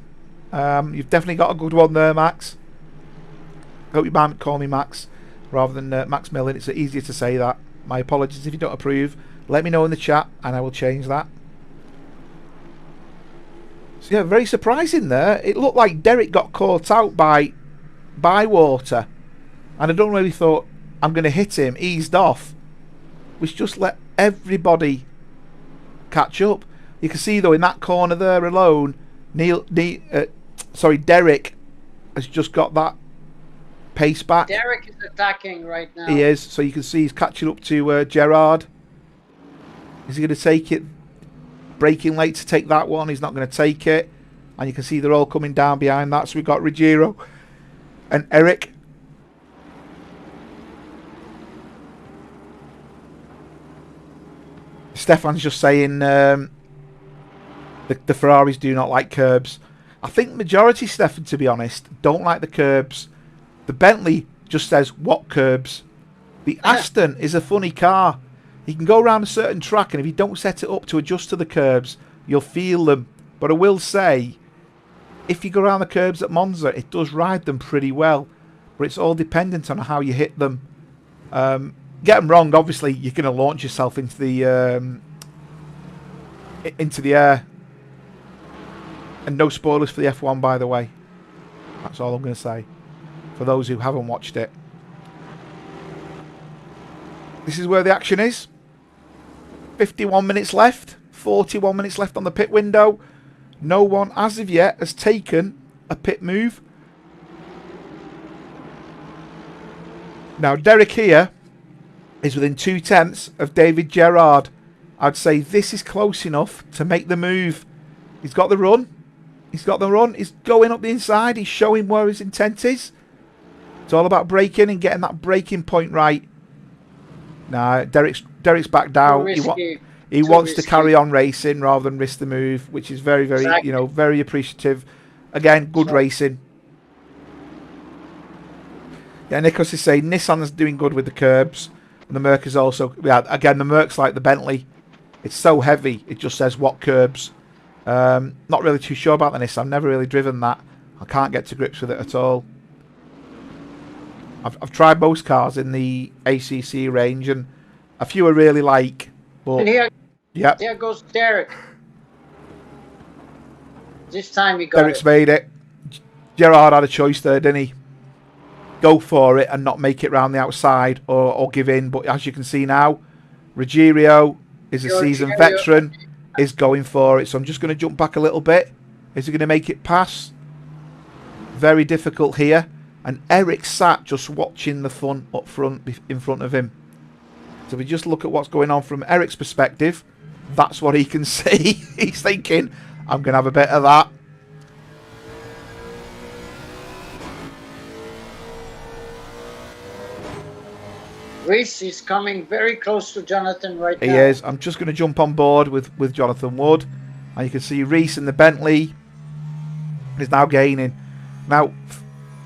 You've definitely got a good one there, Max. Hope you might call me Max rather than Max Millen. It's easier to say that. My apologies if you don't approve. Let me know in the chat and I will change that. So yeah, very surprising there. It looked like Derek got caught out by Bywater, and I don't really thought I'm going to hit him. Eased off, which just let everybody catch up. You can see though in that corner there alone, Derek has just got that pace back. Derek is attacking right now. He is. So you can see he's catching up to Gerard. Is he going to take it? Braking late to take that one. He's not going to take it. And you can see they're all coming down behind that. So we've got Ruggiero and Eric. Stefan's just saying the Ferraris do not like curbs. I think majority, Stefan, to be honest, don't like the curbs. The Bentley just says, what curbs? The Aston is a funny car. You can go around a certain track, and if you don't set it up to adjust to the curbs, you'll feel them. But I will say, if you go around the curbs at Monza, it does ride them pretty well. But it's all dependent on how you hit them. Get them wrong, obviously, you're going to launch yourself into the air. And no spoilers for the F1, by the way. That's all I'm going to say, for those who haven't watched it. This is where the action is. 51 minutes left. 41 minutes left on the pit window. No one, as of yet, has taken a pit move. Now, Derek here is within 2/10 of David Gerard. I'd say this is close enough to make the move. He's got the run. He's got the run. He's going up the inside. He's showing where his intent is. It's all about braking and getting that braking point right. Nah, Derek's back down. He wants to carry on racing rather than risk the move, which is very, very, very appreciative. Again, good racing. Yeah, Nikos is saying Nissan's doing good with the curbs, and the Merc is also. Yeah, again, the Merc's like the Bentley. It's so heavy. It just says what curbs. Not really too sure about the Nissan. I've never really driven that. I can't get to grips with it at all. I've tried most cars in the ACC range, and a few I really like. But and here goes Derek. This time he got Derek's made it. Gerard had a choice there, didn't he? Go for it and not make it round the outside or give in. But as you can see now, Ruggiero is a seasoned veteran, is going for it. So I'm just going to jump back a little bit. Is he going to make it pass? Very difficult here. And Eric sat just watching the fun up front, in front of him. So if we just look at what's going on from Eric's perspective, that's what he can see. He's thinking, I'm going to have a bit of that. Reese is coming very close to Jonathan right now. He is. I'm just going to jump on board with Jonathan Wood. And you can see Reese in the Bentley is now gaining. Now,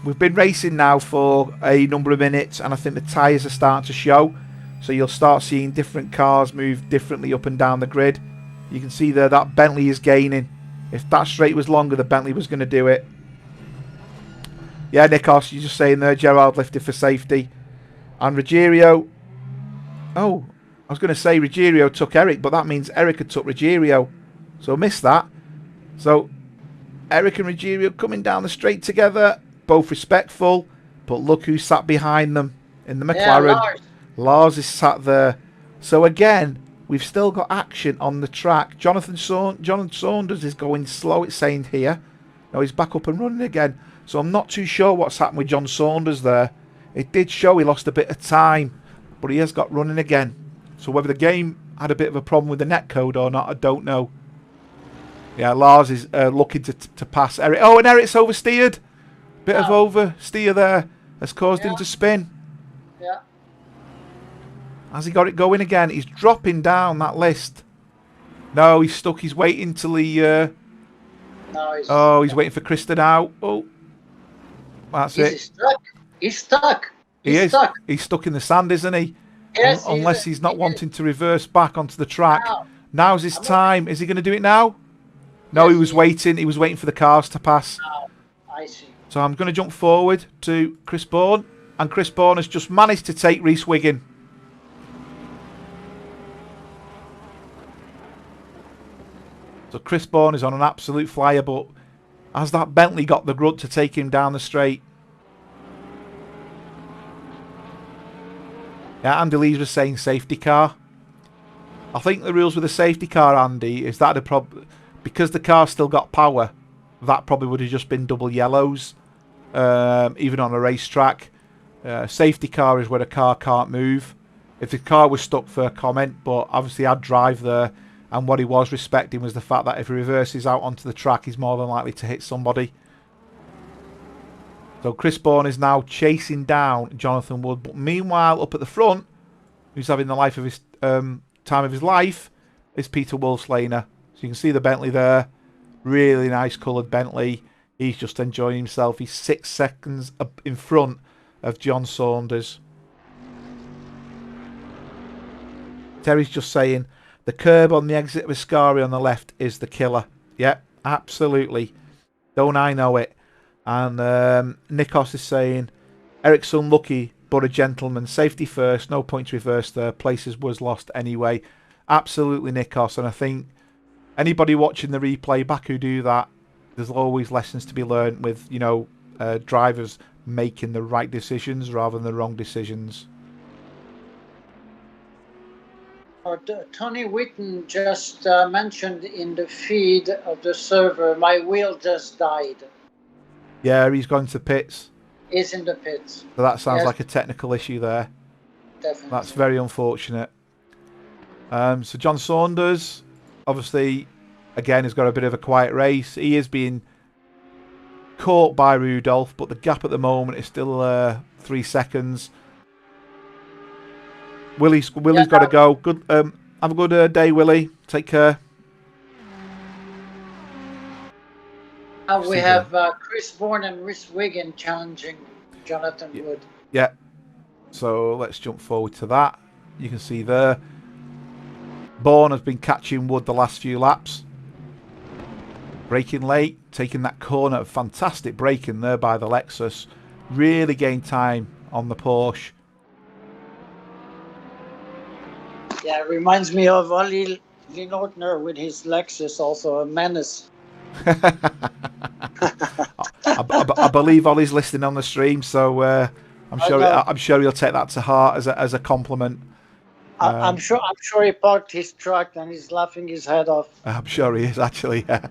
we've been racing now for a number of minutes, and I think the tyres are starting to show. So you'll start seeing different cars move differently up and down the grid. You can see there that Bentley is gaining. If that straight was longer, the Bentley was going to do it. Yeah, Nikos, you're just saying there, Gerard lifted for safety. And Ruggiero... Oh, I was going to say Ruggiero took Eric, but that means Eric had took Ruggiero. So I missed that. So Eric and Ruggiero coming down the straight together. Both respectful. But look who sat behind them in the McLaren. Yeah, Lars is sat there. So again, we've still got action on the track. John Saunders is going slow, it's saying here. No, he's back up and running again. So I'm not too sure what's happened with John Saunders there. It did show he lost a bit of time, but he has got running again. So whether the game had a bit of a problem with the netcode or not, I don't know. Yeah, Lars is looking to pass Eric. Oh, and Eric's oversteered. Bit of oversteer there has caused him to spin. Yeah. Has he got it going again? He's dropping down that list. No, he's stuck. He's waiting till he... No, he's waiting for Kristen out. Oh, that's it. He's stuck. He's stuck. He is. He's stuck in the sand, isn't he? Yes. Unless he's not wanting to reverse back onto the track. Now's his time. Is he going to do it now? No, Yes, he was waiting. He was waiting for the cars to pass. I see. So I'm going to jump forward to Chris Bourne. And Chris Bourne has just managed to take Reese Wiggin. So Chris Bourne is on an absolute flyer, but has that Bentley got the grunt to take him down the straight? Yeah, Andy Lees was saying safety car. I think the rules with a safety car, Andy, is that because the car still got power, that probably would have just been double yellows, even on a racetrack. Safety car is where a car can't move. If the car was stuck for a comment, but obviously I'd drive there, and what he was respecting was the fact that if he reverses out onto the track, he's more than likely to hit somebody. So Chris Bourne is now chasing down Jonathan Wood, but meanwhile up at the front, who's having the life of his time of his life, is Peter Wolfslaner. So you can see the Bentley there, really nice coloured Bentley. He's just enjoying himself. He's 6 seconds up in front of John Saunders. Terry's just saying the curb on the exit of Ascari on the left is the killer. Yep, absolutely. Don't I know it? And Nikos is saying Eric's unlucky but a gentleman. Safety first, no point to reverse there. Places was lost anyway. Absolutely, Nikos. And I think anybody watching the replay back who do that, there's always lessons to be learned with, you know, drivers making the right decisions rather than the wrong decisions. Tony Whitten just mentioned in the feed of the server, my wheel just died. Yeah, he's gone to pits. He's in the pits. So that sounds like a technical issue there. Definitely. That's very unfortunate. So John Saunders, obviously, again, has got a bit of a quiet race. He is being caught by Rudolph, but the gap at the moment is still 3 seconds. Willie's got to go. Good. Have a good day, Willie. Take care. We have Chris Bourne and Rhys Wiggin challenging Jonathan Wood. Yeah. So let's jump forward to that. You can see there, Bourne has been catching Wood the last few laps. Braking late, taking that corner. Fantastic braking there by the Lexus. Really gained time on the Porsche. Yeah, it reminds me of Ollie Linordner with his Lexus, also a menace. I believe Ollie's listening on the stream, so I'm sure he'll take that to heart as a compliment. I'm sure he parked his truck and he's laughing his head off. I'm sure he is actually. Yeah.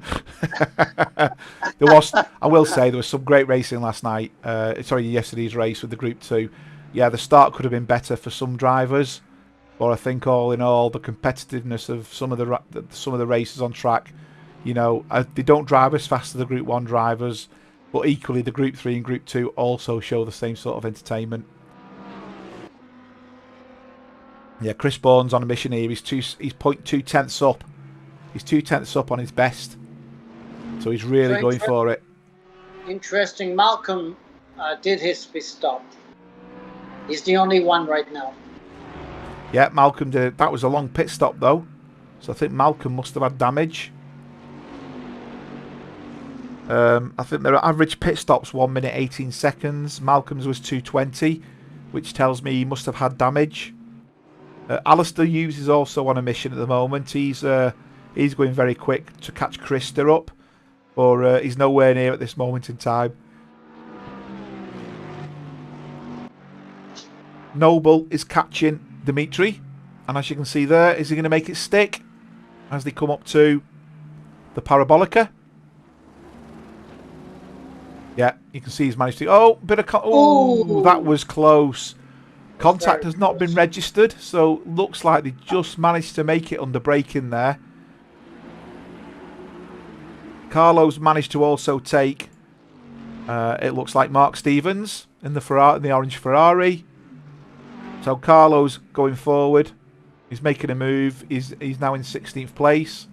I will say, there was some great racing last night. Yesterday's race with the Group 2. Yeah, the start could have been better for some drivers, but I think all in all, the competitiveness of some of the races on track, you know, they don't drive as fast as the Group 1 drivers, but equally the Group 3 and Group 2 also show the same sort of entertainment. Yeah, Chris Bourne's on a mission here. He's 0.2 tenths up. He's 2 tenths up on his best, so he's really going for it. Interesting. Malcolm did his pit stop. He's the only one right now. Yeah, Malcolm did. That was a long pit stop though, so I think Malcolm must have had damage. I think their average pit stops 1 minute 18 seconds. Malcolm's was 2:20, which tells me he must have had damage. Alistair Hughes is also on a mission at the moment. He's going very quick to catch Krista up, or he's nowhere near at this moment in time. Noble is catching Dimitri, and as you can see there, is he going to make it stick as they come up to the Parabolica? Yeah, you can see he's managed to... Oh, bit of... Oh, that was close. Contact has not been registered, so looks like they just managed to make it under braking there. Carlos managed to also take... it looks like Mark Stevens in the orange Ferrari. So Carlos going forward. He's making a move. He's now in 16th place.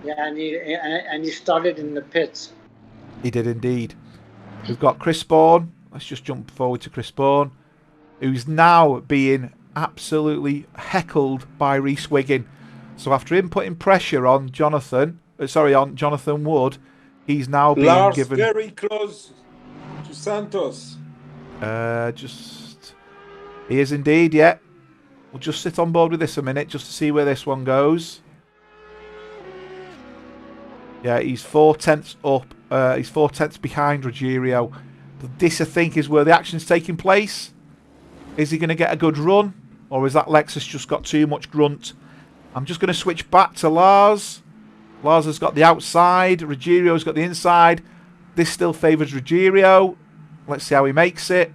Yeah, and he started in the pits. He did indeed. We've got Chris Bourne. Let's just jump forward to Chris Bourne, who's now being absolutely heckled by Rhys Wiggin. So after him putting pressure on Jonathan Wood, he's now being given... very close to Santos. He is indeed, yeah. We'll just sit on board with this a minute just to see where this one goes. Yeah, he's 4/10 up. He's 4/10 behind Ruggiero. But this, I think, is where the action's taking place. Is he going to get a good run? Or has that Lexus just got too much grunt? I'm just going to switch back to Lars. Lars has got the outside. Ruggiero's got the inside. This still favours Ruggiero. Let's see how he makes it.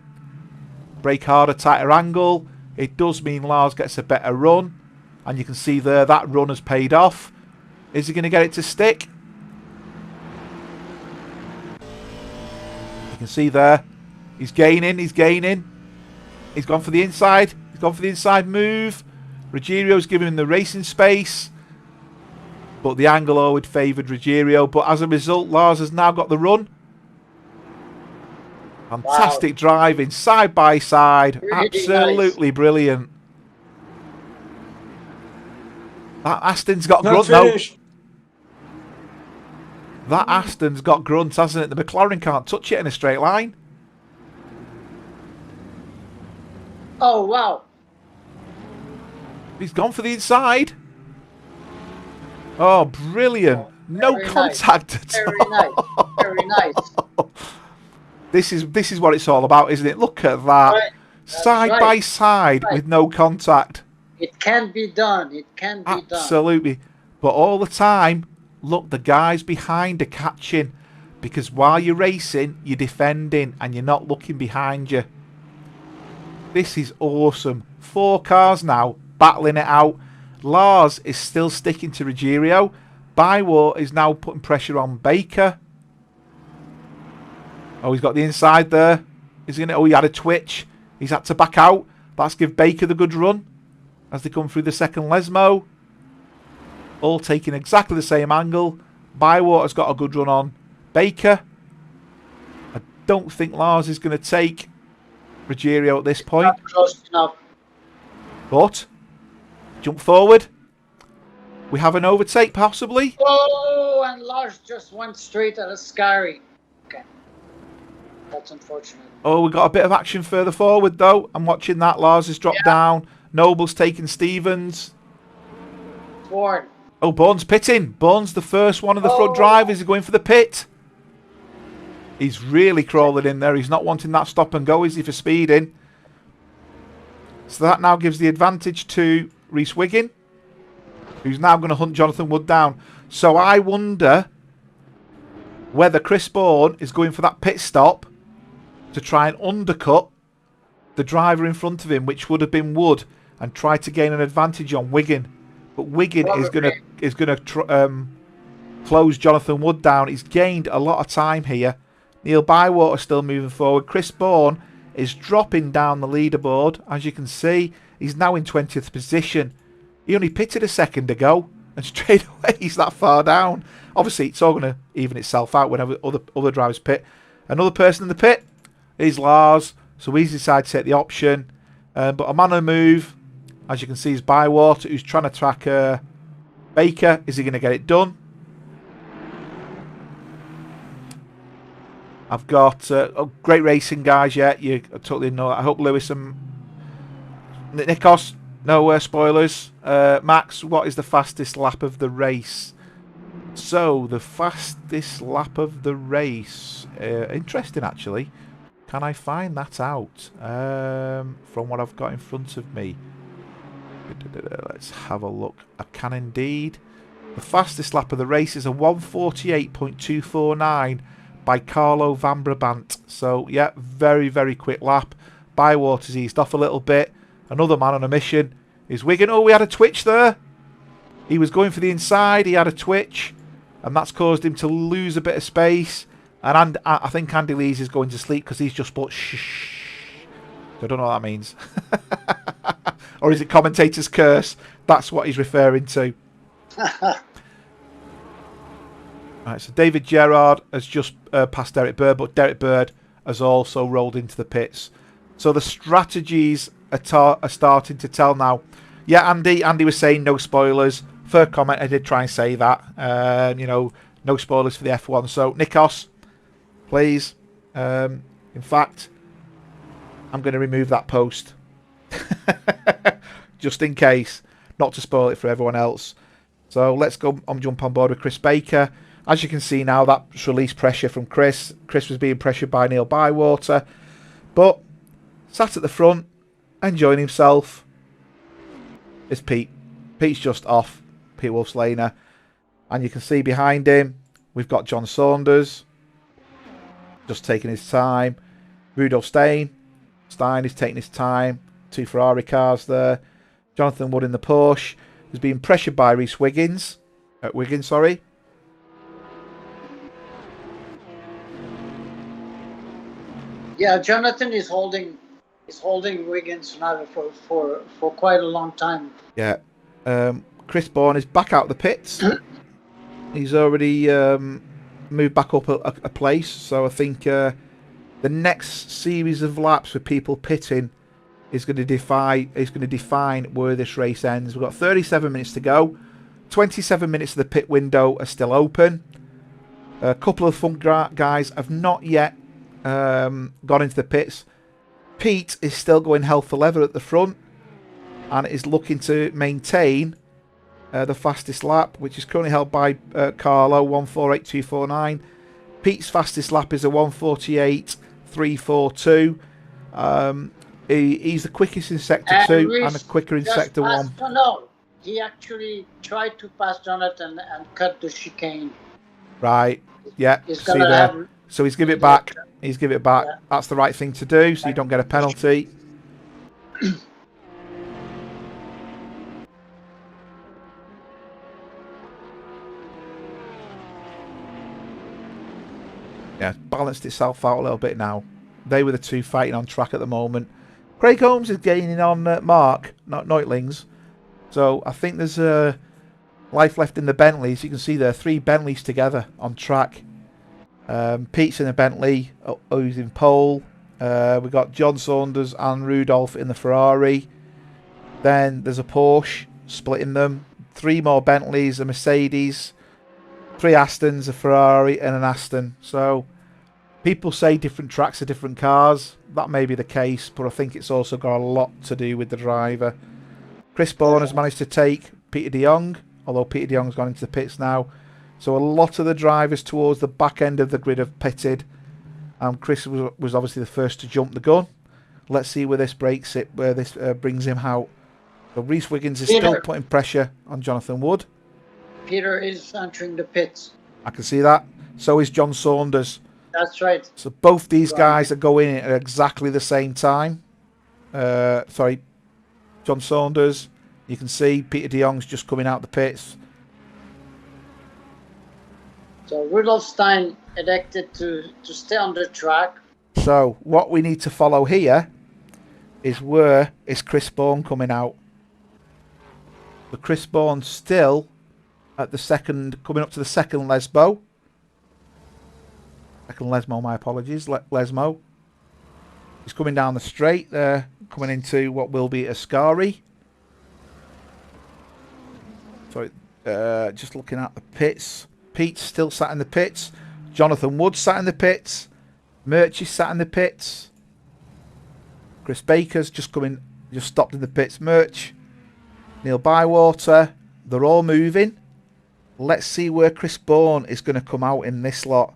Brake harder, tighter angle. It does mean Lars gets a better run. And you can see there, that run has paid off. Is he going to get it to stick? You can see there. He's gaining, he's gaining. He's gone for the inside. He's gone for the inside move. Ruggiero's giving him the racing space. But the angle always favoured Ruggiero. But as a result, Lars has now got the run. Fantastic driving, side by side. Really absolutely nice. Brilliant. That Aston's got grunt though. That Aston's got grunt, hasn't it? The McLaren can't touch it in a straight line. Oh, wow. He's gone for the inside. Oh, brilliant. No contact at all. Very nice. This is what it's all about, isn't it? Look at that. Right. Side by side with no contact. It can be done. It can be done. Absolutely. But all the time, look, the guys behind are catching. Because while you're racing, you're defending and you're not looking behind you. This is awesome. 4 cars now, battling it out. Lars is still sticking to Ruggiero. Bywart is now putting pressure on Baker. Oh, he's got the inside there. Is he gonna? Oh, he had a twitch. He's had to back out. Let's give Baker the good run as they come through the second Lesmo. All taking exactly the same angle. Bywater's got a good run on Baker. I don't think Lars is going to take Ruggiero at this point. Not close enough. But jump forward. We have an overtake possibly. Oh, and Lars just went straight at a Scary. Okay. That's unfortunate. Oh, we got a bit of action further forward though. I'm watching that. Lars has dropped down. Noble's taking Stevens. Bourne. Oh, Bourne's pitting. Bourne's the first one of the front drivers. He's going for the pit. He's really crawling in there. He's not wanting that stop and go, is he, for speeding? So that now gives the advantage to Rhys Wiggin, who's now going to hunt Jonathan Wood down. So I wonder whether Chris Bourne is going for that pit stop to try and undercut the driver in front of him, which would have been Wood, and try to gain an advantage on Wiggin. But Wiggin is going to close Jonathan Wood down. He's gained a lot of time here. Neil Bywater still moving forward. Chris Bourne is dropping down the leaderboard. As you can see, he's now in 20th position. He only pitted a second ago, and straight away he's that far down. Obviously, it's all going to even itself out whenever other drivers pit. Another person in the pit is Lars, so he's decided to take the option. But a man on the move, as you can see, is Bywater, who's trying to track Baker. Is he going to get it done? I've got great racing, guys. Yeah, you totally know that. I hope Lewis and Nikos, no spoilers. Max, what is the fastest lap of the race? So, the fastest lap of the race. Interesting, actually. Can I find that out from what I've got in front of me? Let's have a look. I can indeed. The fastest lap of the race is a 1:48.249 by Carlo Van Brabant. So, yeah, very, very quick lap. Bywater's eased off a little bit. Another man on a mission is Wigan. Oh, we had a twitch there. He was going for the inside. He had a twitch. And that's caused him to lose a bit of space. And I think Andy Lees is going to sleep because he's just put shh. I don't know what that means. Or is it commentator's curse? That's what he's referring to. Right, so David Gerrard has just passed Derek Bird, but Derek Bird has also rolled into the pits. So the strategies are starting to tell now. Yeah, Andy was saying no spoilers. Fair comment, I did try and say that. You know, no spoilers for the F1. So, Nikos, please. In fact, I'm going to remove that post. Just in case. Not to spoil it for everyone else. So, let's go jump on board with Chris Baker. As you can see now, that's released pressure from Chris. Chris was being pressured by Neil Bywater. But, sat at the front, enjoying himself, is Pete. Pete's just off. Pete Wolfslaner. And you can see behind him, we've got John Saunders. Just taking his time. Rudolf Stein is taking his time. 2 Ferrari cars there. Jonathan Wood in the Porsche. He's being pressured by Rhys Wiggins. Sorry. Yeah, Jonathan is holding Wiggins now for quite a long time. Yeah. Chris Bourne is back out the pits. He's already moved back up a place. So I think the next series of laps with people pitting is going to define where this race ends. We've got 37 minutes to go. 27 minutes of the pit window are still open. A couple of fun guys have not yet gone into the pits. Pete is still going hell for leather at the front and is looking to maintain the fastest lap, which is currently held by Carlo, 1:48.249. Pete's fastest lap is a 1:48.342. He's the quickest in Sector 2 and the quicker in Sector 1. No, he actually tried to pass Jonathan and cut the chicane. Right, yeah, see there. So he's give it back. He's give it back. Yeah. That's the right thing to do, so you don't get a penalty. Yeah, balanced itself out a little bit now. They were the two fighting on track at the moment. Craig Holmes is gaining on Mark, not Neutlings. So I think there's life left in the Bentleys. You can see there are 3 Bentleys together on track. Pete's in a Bentley, who's in pole. We've got John Saunders and Rudolph in the Ferrari. Then there's a Porsche splitting them. 3 more Bentleys, a Mercedes, 3 Astons, a Ferrari and an Aston. So people say different tracks are different cars. That may be the case, but I think it's also got a lot to do with the driver. Chris Bourne has managed to take Peter de Jong, although Peter de Jong's gone into the pits now. So a lot of the drivers towards the back end of the grid have pitted. Chris was obviously the first to jump the gun. Let's see where this breaks it, where this brings him out. So Rhys Wiggins is still putting pressure on Jonathan Wood. Peter is entering the pits. I can see that. So is John Saunders. That's right. So both these guys are going in at exactly the same time. Sorry, John Saunders. You can see Peter de Jong's just coming out the pits. So Rudolf Stein elected to stay on the track. So what we need to follow here is where is Chris Bourne coming out. The Chris Bourne still at the second, coming up to the second Lesmo. Second Lesmo, my apologies. Lesmo. He's coming down the straight there, coming into what will be Ascari. So just looking at the pits. Pete's still sat in the pits. Jonathan Wood sat in the pits. Murch is sat in the pits. Chris Baker's just stopped in the pits. Murch, Neil Bywater, they're all moving. Let's see where Chris Bourne is going to come out in this lot.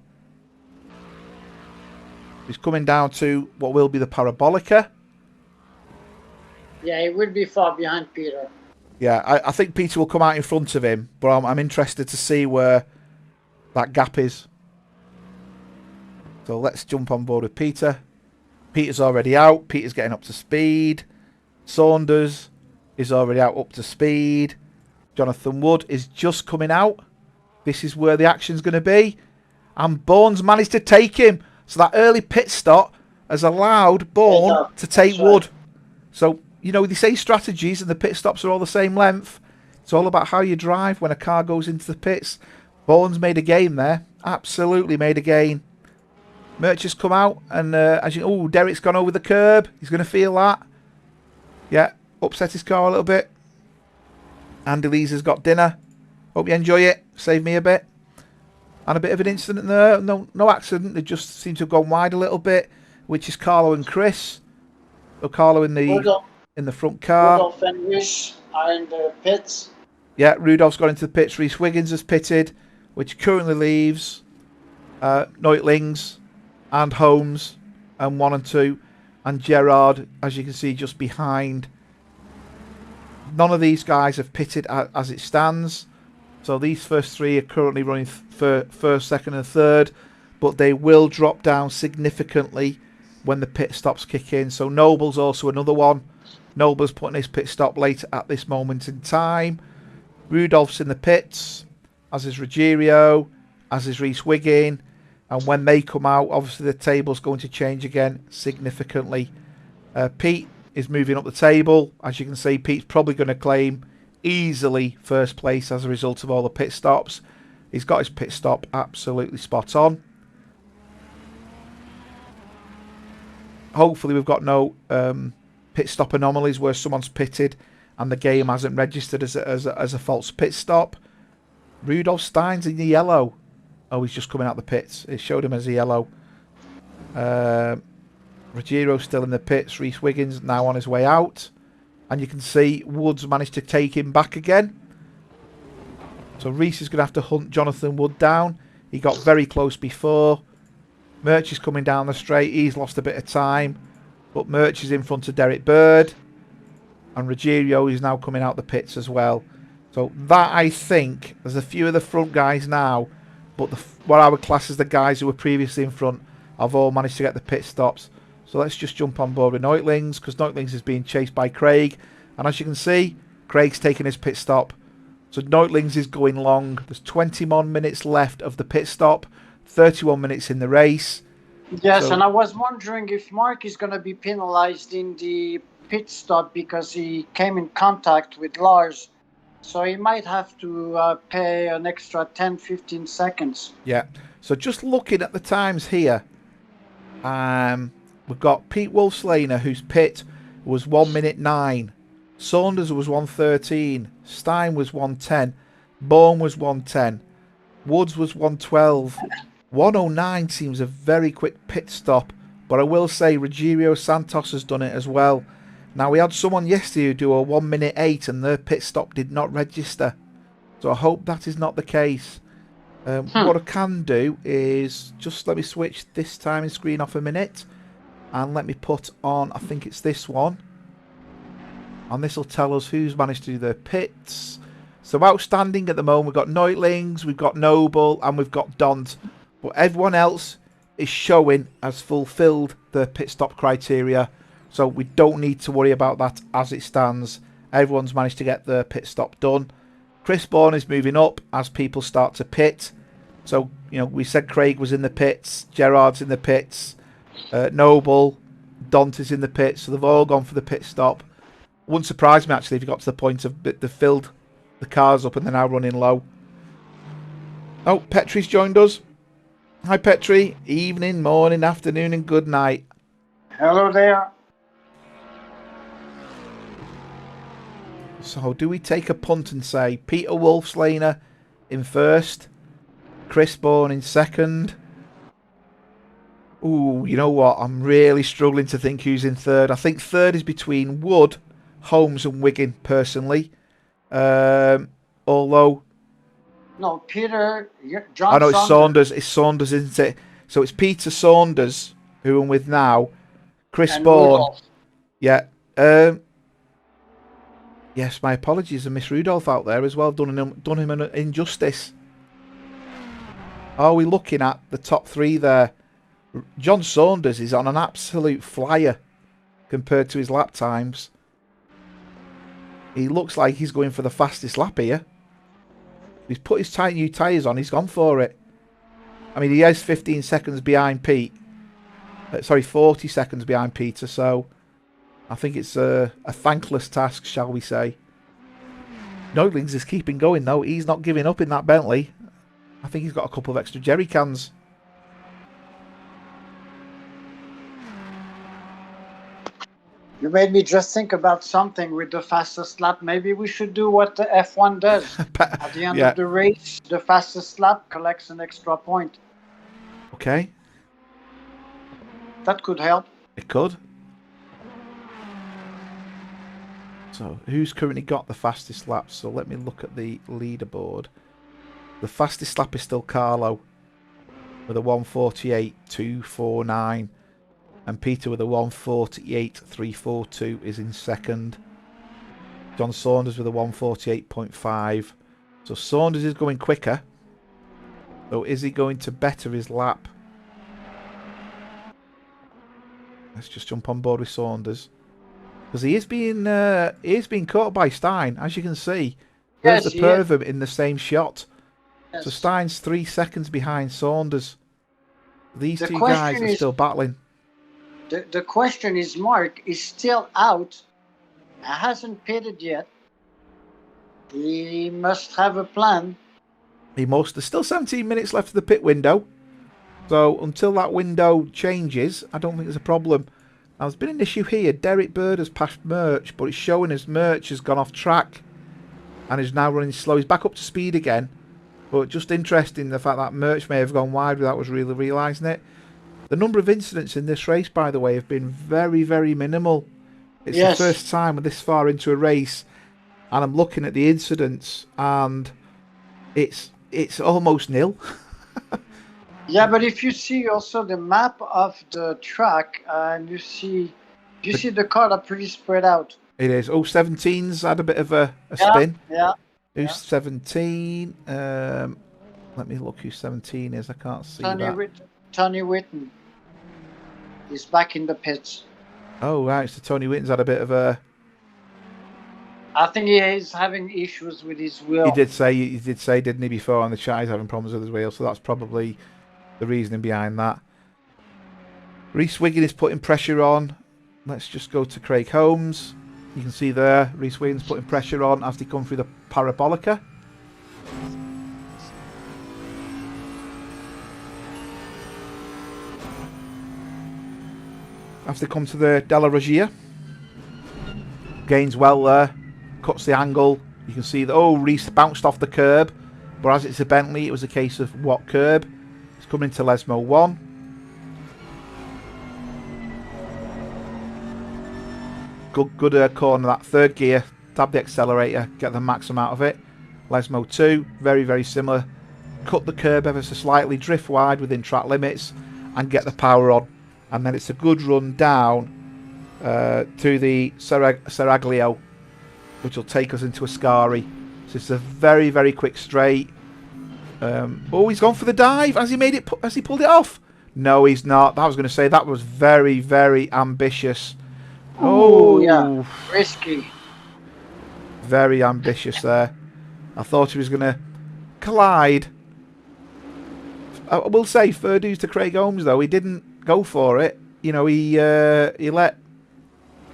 He's coming down to what will be the Parabolica. Yeah, he will be far behind Peter. Yeah, I think Peter will come out in front of him, but I'm interested to see where that gap is. So let's jump on board with Peter. Peter's already out. Peter's getting up to speed. Saunders is already out up to speed. Jonathan Wood is just coming out. This is where the action's going to be. And Bourne's managed to take him. So that early pit stop has allowed Bourne to take Wood. So, you know, they say strategies and the pit stops are all the same length. It's all about how you drive when a car goes into the pits. Bourne's made a gain there. Absolutely made a gain. Murch has come out and Derek's gone over the curb. He's going to feel that. Yeah, upset his car a little bit. Andy Lees has got dinner. Hope you enjoy it. Save me a bit. And a bit of an incident there. No accident. They just seem to have gone wide a little bit, which is Carlo and Chris. So Carlo in the front car. Rudolph and Wish are in the pits. Yeah, Rudolph's got into the pits. Rhys Wiggins has pitted, which currently leaves Neutlings and Holmes and 1 and 2. And Gerard, as you can see, just behind. None of these guys have pitted as it stands. So these first 3 are currently running for first, second and third. But they will drop down significantly when the pit stops kick in. So Noble's also another one. Noble's putting his pit stop late at this moment in time. Rudolph's in the pits, as is Ruggiero, as is Rhys Wiggin. And when they come out, obviously the table's going to change again significantly. Pete is moving up the table. As you can see, Pete's probably going to claim easily first place as a result of all the pit stops. He's got his pit stop absolutely spot on. Hopefully we've got no pit stop anomalies where someone's pitted and the game hasn't registered as a false pit stop. Rudolf Stein's in the yellow. Oh, he's just coming out the pits. It showed him as a yellow. Ruggiero's still in the pits. Rhys Wiggins now on his way out. And you can see Woods managed to take him back again. So Rhys is going to have to hunt Jonathan Wood down. He got very close before. Murch is coming down the straight. He's lost a bit of time. But Murch is in front of Derek Bird. And Ruggiero is now coming out the pits as well. So that, I think, there's a few of the front guys now. But what I would class as the guys who were previously in front have all managed to get the pit stops. So let's just jump on board with Neutlings, because Neutlings is being chased by Craig. And as you can see, Craig's taking his pit stop. So Neutlings is going long. There's 21 minutes left of the pit stop. 31 minutes in the race. Yes, and I was wondering if Mark is going to be penalized in the pit stop because he came in contact with Lars. So he might have to pay an extra 10-15 seconds. Yeah. So just looking at the times here, we've got Pete Wolfslaner, whose pit was 1 minute 9. Saunders was 1:13. Stein was 1:10. Bourne was 1:10. Woods was 1:12. 1:09 seems a very quick pit stop, but I will say Ruggiero Santos has done it as well. Now, we had someone yesterday who do a 1 minute 8 and their pit stop did not register. So I hope that is not the case. What I can do is just let me switch this timing screen off a minute. And let me put on, I think it's this one. And this will tell us who's managed to do their pits. So outstanding at the moment, we've got Neutlings, we've got Noble, and we've got Dont. But everyone else is showing has fulfilled the pit stop criteria. So we don't need to worry about that as it stands. Everyone's managed to get their pit stop done. Chris Bourne is moving up as people start to pit. So, you know, we said Craig was in the pits. Gerard's in the pits. Noble. Dont is in the pits. So they've all gone for the pit stop. Wouldn't surprise me, actually, if you got to the point of they've filled the cars up and they're now running low. Oh, Petrie's joined us. Hi, Petrie. Evening, morning, afternoon, and good night. Hello there. So do we take a punt and say Peter Wolfslaner in first, Chris Bourne in second, Ooh, you know what? I'm really struggling to think who's in third. I think third is between Wood, Holmes and Wiggin, personally. Although... No, Peter, I John know it's Saunders. Saunders. It's Saunders, isn't it? So it's Peter Saunders, who I'm with now. Chris And Bourne. Rudolph. Yeah. Yes, my apologies. I miss Rudolph out there as well. Done him an injustice. Are we looking at the top three there? John Saunders is on an absolute flyer compared to his lap times. He looks like he's going for the fastest lap here. He's put his tight new tyres on. He's gone for it. I mean, he is 15 seconds behind Pete. Sorry, 40 seconds behind Peter. So I think it's a thankless task, shall we say. Noitlings is keeping going, though. He's not giving up in that Bentley. I think he's got a couple of extra jerry cans. You made me just think about something with the fastest lap. Maybe we should do what the F1 does. At the end of the race, the fastest lap collects an extra point. Okay. That could help. It could. So, who's currently got the fastest lap? So, let me look at the leaderboard. The fastest lap is still Carlo with a 1:48.249. And Peter with a 1:48.342 is in second. John Saunders with a 1:48.5. So Saunders is going quicker. So is he going to better his lap? Let's just jump on board with Saunders. Because he is being caught by Stein, as you can see. There's the pair of them in the same shot. Yes. So Stein's 3 seconds behind Saunders. These two guys are still battling. The question is, Mark is still out. Hasn't pitted yet. He must have a plan. He must. There's still 17 minutes left of the pit window. So until that window changes, I don't think there's a problem. Now, there's been an issue here. Derek Bird has passed Merch, but it's showing as Merch has gone off track and is now running slow. He's back up to speed again. But just interesting, the fact that Merch may have gone wide without us really realising it. The number of incidents in this race, by the way, have been very, very minimal. It's the first time we're this far into a race, and I'm looking at the incidents, and it's almost nil. Yeah, but if you see also the map of the track, and you see the car are pretty spread out. It is. Oh, 17's had a bit of a spin. Yeah. Who's 17? Let me look who 17 is. I can't see that. Tony Whitten is back in the pits. Oh, right. So Tony Whitten's had a bit of a... I think he is having issues with his wheel. He did say, didn't he, before on the chat, he's having problems with his wheel. So that's probably the reasoning behind that. Rhys Wiggin is putting pressure on. Let's just go to Craig Holmes. You can see there, Rhys Wiggin's putting pressure on as they come through the Parabolica. As they come to the Della Regia. Gains well there. Cuts the angle. You can see that, Rhys bounced off the curb. But as it's a Bentley, it was a case of what curb. It's coming into Lesmo 1. Good corner, that third gear. Tab the accelerator, get the maximum out of it. Lesmo 2, very, very similar. Cut the curb ever so slightly, drift wide within track limits, and get the power on. And then it's a good run down to the Seraglio, which will take us into Ascari. So it's a very, very quick straight. He's gone for the dive. Has he pulled it off? No, he's not. I was going to say that was very, very ambitious. Oh, yeah, risky. Very ambitious there. I thought he was going to collide. I will say, fair dues to Craig Holmes, though. He didn't go for it. You know, he let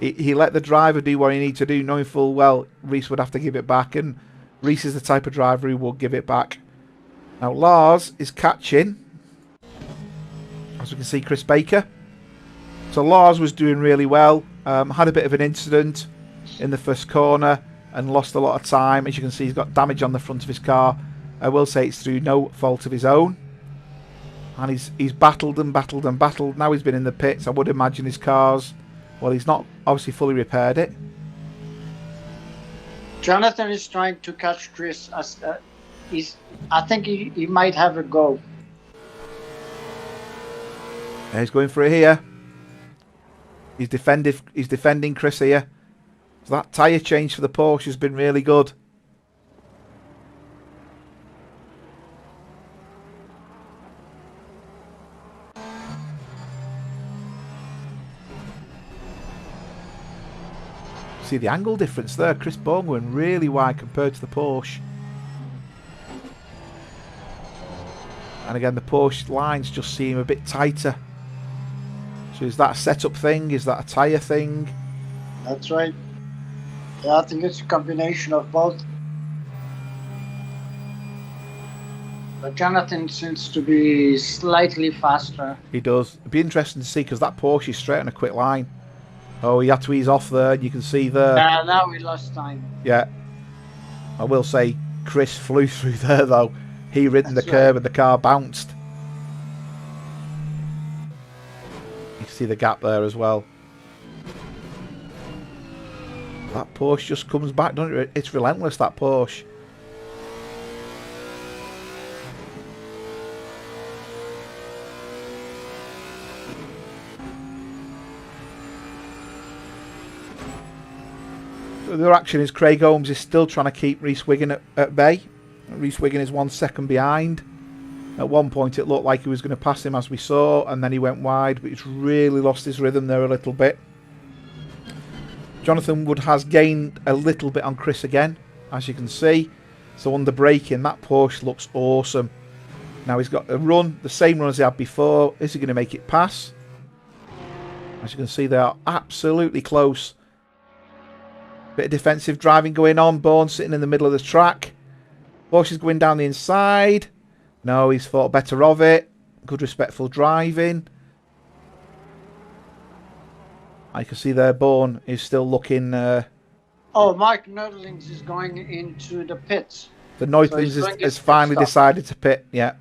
the driver do what he needed to do, knowing full well Rhys would have to give it back, and Rhys is the type of driver who will give it back. Now Lars is catching, as we can see, Chris Baker. So Lars was doing really well. Had a bit of an incident in the first corner and lost a lot of time. As you can see, he's got damage on the front of his car. I will say it's through no fault of his own. And he's battled and battled and battled. Now he's been in the pits. I would imagine his car's... Well, he's not obviously fully repaired it. Jonathan is trying to catch Chris. I think he might have a go. He's going for it here. He's defending Chris here. So that tyre change for the Porsche has been really good. See the angle difference there. Chris Bourne going really wide compared to the Porsche. And again, the Porsche lines just seem a bit tighter. So is that a setup thing? Is that a tyre thing? That's right. Yeah, I think it's a combination of both. But Jonathan seems to be slightly faster. He does. It'd be interesting to see because that Porsche is straight on a quick line. Oh, he had to ease off there. You can see there. Now we lost time. Yeah. I will say Chris flew through there though. He ridden the curb and the car bounced. You can see the gap there as well. That Porsche just comes back, doesn't it? It's relentless, that Porsche. The other action is Craig Holmes is still trying to keep Rhys Wiggin at bay. Rhys Wiggin is 1 second behind. At one point it looked like he was going to pass him as we saw, and then he went wide, but he's really lost his rhythm there a little bit. Jonathan Wood has gained a little bit on Chris again, as you can see. So under braking, that Porsche looks awesome. Now he's got a run, the same run as he had before. Is he going to make it pass? As you can see, they are absolutely close. Bit of defensive driving going on. Bourne sitting in the middle of the track. Porsche is going down the inside. No, he's thought better of it. Good respectful driving. I can see there Bourne is still looking... Oh, Mark Nördlings is going into the pits. The Nördlings has finally decided to pit, yeah.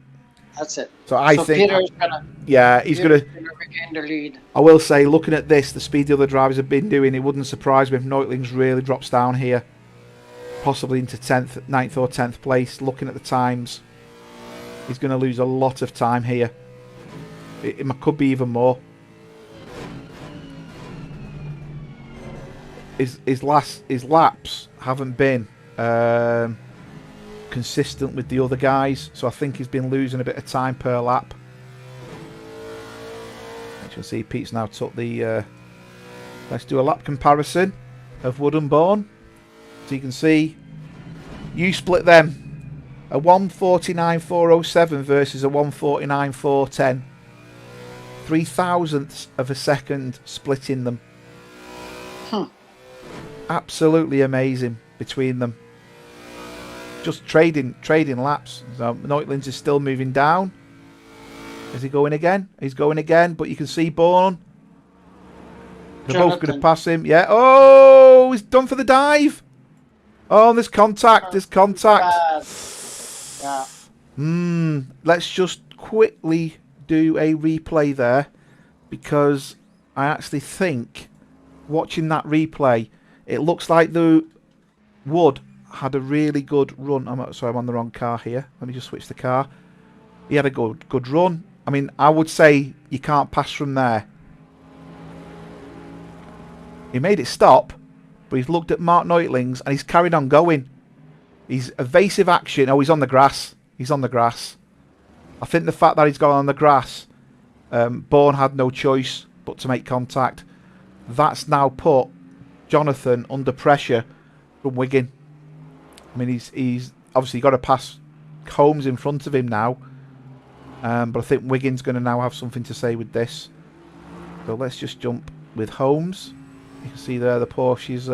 That's it. So I think... Peter's gonna, yeah, he's going to regain the lead. I will say, looking at this, the speed the other drivers have been doing, it wouldn't surprise me if Nördlings really drops down here. Possibly into 10th, 9th or 10th place. Looking at the times, he's going to lose a lot of time here. It could be even more. His laps haven't been consistent with the other guys, so I think he's been losing a bit of time per lap. As you can see, Pete's now took the... let's do a lap comparison of Wood and Bourne. So you can see, you split them. A 1:49.407 versus a 1:49.410. 0.03 of a second splitting them. Absolutely amazing between them. Just trading laps. So Nördlings is still moving down. Is he going again? He's going again, but you can see Bourne. They're both going to pass him. Yeah. Oh, he's done for the dive. Oh, there's contact. There's contact. Yeah. Let's just quickly do a replay there, because I actually think, watching that replay, it looks like the Wood had a really good run. Sorry, I'm on the wrong car here. Let me just switch the car. He had a good run. I mean, I would say you can't pass from there. He made it stop, but he's looked at Mark Nördlings and he's carried on going. He's evasive action. Oh, he's on the grass. He's on the grass. I think the fact that he's gone on the grass, Bourne had no choice but to make contact. That's now put Jonathan under pressure from Wiggin. I mean, he's obviously got to pass Holmes in front of him now. But I think Wiggin's going to now have something to say with this. So let's just jump with Holmes. You can see there the Porsche's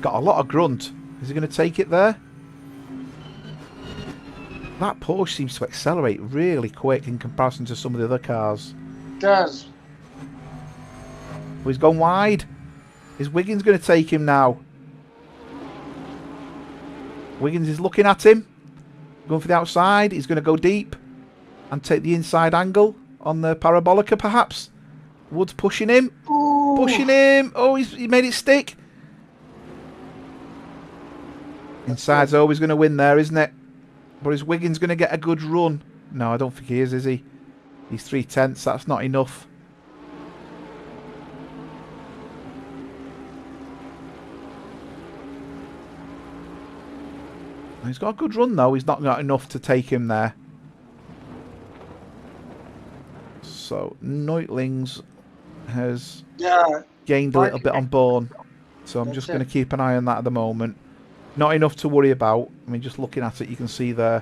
got a lot of grunt. Is he going to take it there? That Porsche seems to accelerate really quick in comparison to some of the other cars. It does. Oh, he's gone wide. Is Wiggins going to take him now? Wiggins is looking at him. Going for the outside. He's going to go deep and take the inside angle on the parabolica, perhaps. Wood's pushing him. Ooh. Pushing him. Oh, he made it stick. Inside's always going to win there, isn't it? But is Wiggins going to get a good run? No, I don't think he is he? He's 3/10. That's not enough. He's got a good run, though. He's not got enough to take him there. So, Neutlings has gained a little bit on Bourne. So, I'm just going to keep an eye on that at the moment. Not enough to worry about. I mean, just looking at it, you can see there.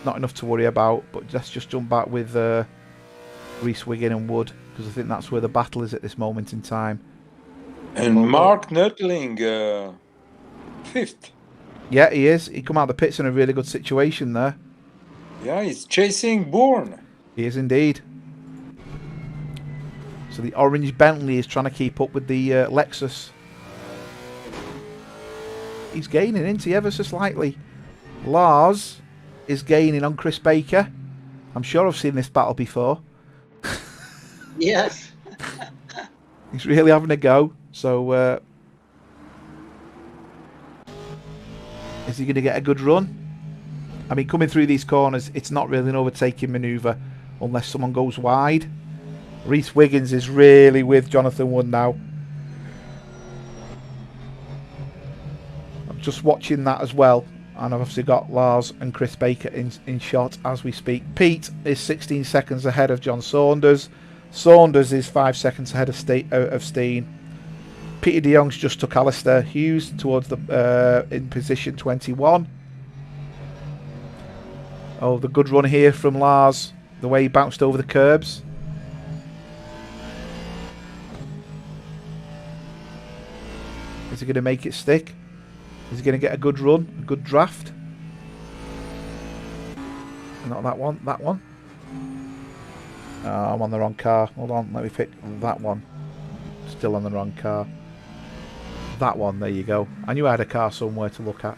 Not enough to worry about. But let's just jump back with Reese Wiggin and Wood. Because I think that's where the battle is at this moment in time. And Mark Nuttling, 5th. Yeah, he is. He come out of the pits in a really good situation there. Yeah, he's chasing Bourne. He is indeed. So the orange Bentley is trying to keep up with the Lexus. He's gaining, isn't he, ever so slightly. Lars is gaining on Chris Baker. I'm sure I've seen this battle before. Yes. He's really having a go. So, is he going to get a good run? I mean, coming through these corners, it's not really an overtaking manoeuvre unless someone goes wide. Reese Wiggins is really with Jonathan Wood now. I'm just watching that as well. And I've obviously got Lars and Chris Baker in shot as we speak. Pete is 16 seconds ahead of John Saunders. Saunders is 5 seconds ahead of Steen. Peter de Jong's just took Alistair Hughes towards the in position 21. Oh, the good run here from Lars. The way he bounced over the curbs. Is he going to make it stick? Is he going to get a good run? A good draft? Not that one. That one. Oh, I'm on the wrong car. Hold on. Let me pick that one. Still on the wrong car. That one. There you go. I knew I had a car somewhere to look at.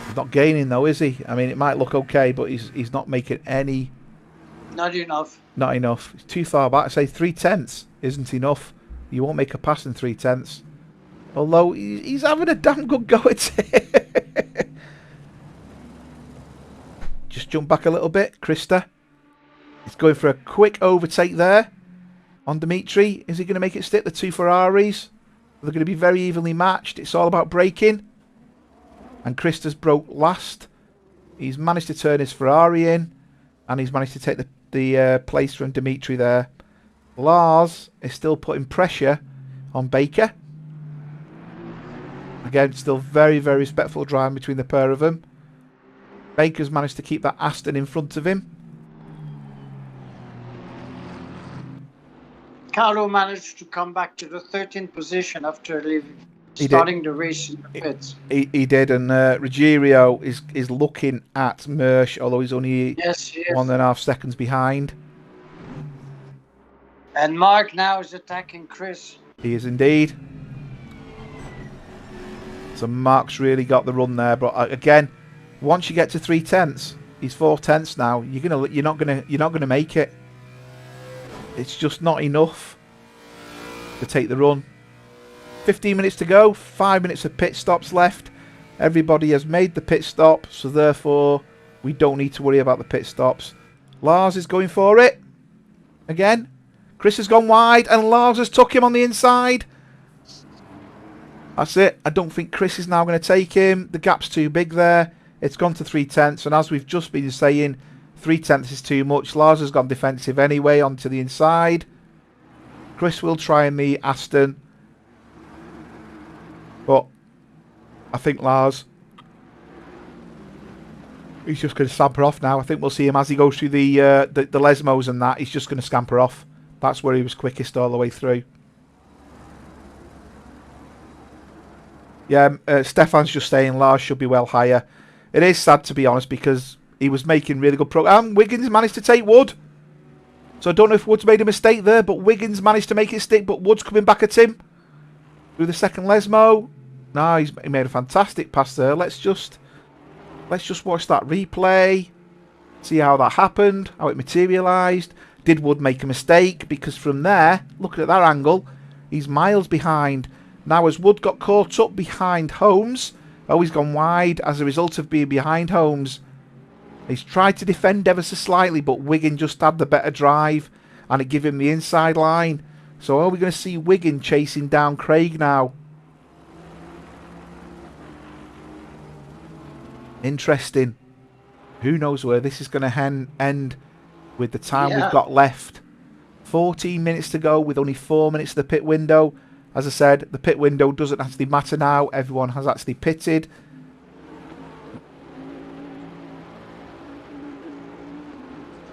He's not gaining though, is he? I mean, it might look okay, but he's not making any... Not enough. Not enough. It's too far back. I say 3/10 isn't enough. You won't make a pass in 3/10. Although he's having a damn good go at it. Just jump back a little bit. Krista. He's going for a quick overtake there on Dimitri. Is he going to make it stick? The two Ferraris. They're going to be very evenly matched. It's all about braking. And Krista's broke last. He's managed to turn his Ferrari in. And he's managed to take the place from Dimitri there. Lars is still putting pressure on Baker. Again, still very, very respectful driving between the pair of them. Baker's managed to keep that Aston in front of him. Carlo managed to come back to the 13th position after starting the race in the pits. He did, and Ruggiero is looking at Mersch, although he's only 1.5 seconds behind. And Mark now is attacking Chris. He is indeed. So Mark's really got the run there, but again, once you get to 3/10, he's 4/10 now. You're not gonna make it. It's just not enough to take the run. 15 minutes to go. 5 minutes of pit stops left. Everybody has made the pit stop, so therefore we don't need to worry about the pit stops. Lars is going for it again. Chris has gone wide, and Lars has took him on the inside. That's it. I don't think Chris is now going to take him. The gap's too big there. It's gone to 3/10, and as we've just been saying, 3/10 is too much. Lars has gone defensive anyway onto the inside. Chris will try in the Aston, but I think Lars, he's just going to scamper off now. I think we'll see him as he goes through the Lesmos and that. He's just going to scamper off. That's where he was quickest all the way through. Yeah, Stefan's just saying Lars should be well higher. It is sad, to be honest, because he was making really good progress. Wiggins managed to take Wood. So I don't know if Wood's made a mistake there, but Wiggins managed to make it stick, but Wood's coming back at him through the second Lesmo. No, he made a fantastic pass there. Let's just watch that replay. See how that happened, how it materialised. Did Wood make a mistake? Because from there, looking at that angle, he's miles behind. Now as Wood got caught up behind Holmes, oh, he's gone wide as a result of being behind Holmes. He's tried to defend ever so slightly, but Wiggin just had the better drive and it gave him the inside line. So are we going to see Wiggin chasing down Craig now? Interesting. Who knows where this is going to end with the time we've got left. 14 minutes to go with only 4 minutes of the pit window. As I said, the pit window doesn't actually matter now. Everyone has actually pitted.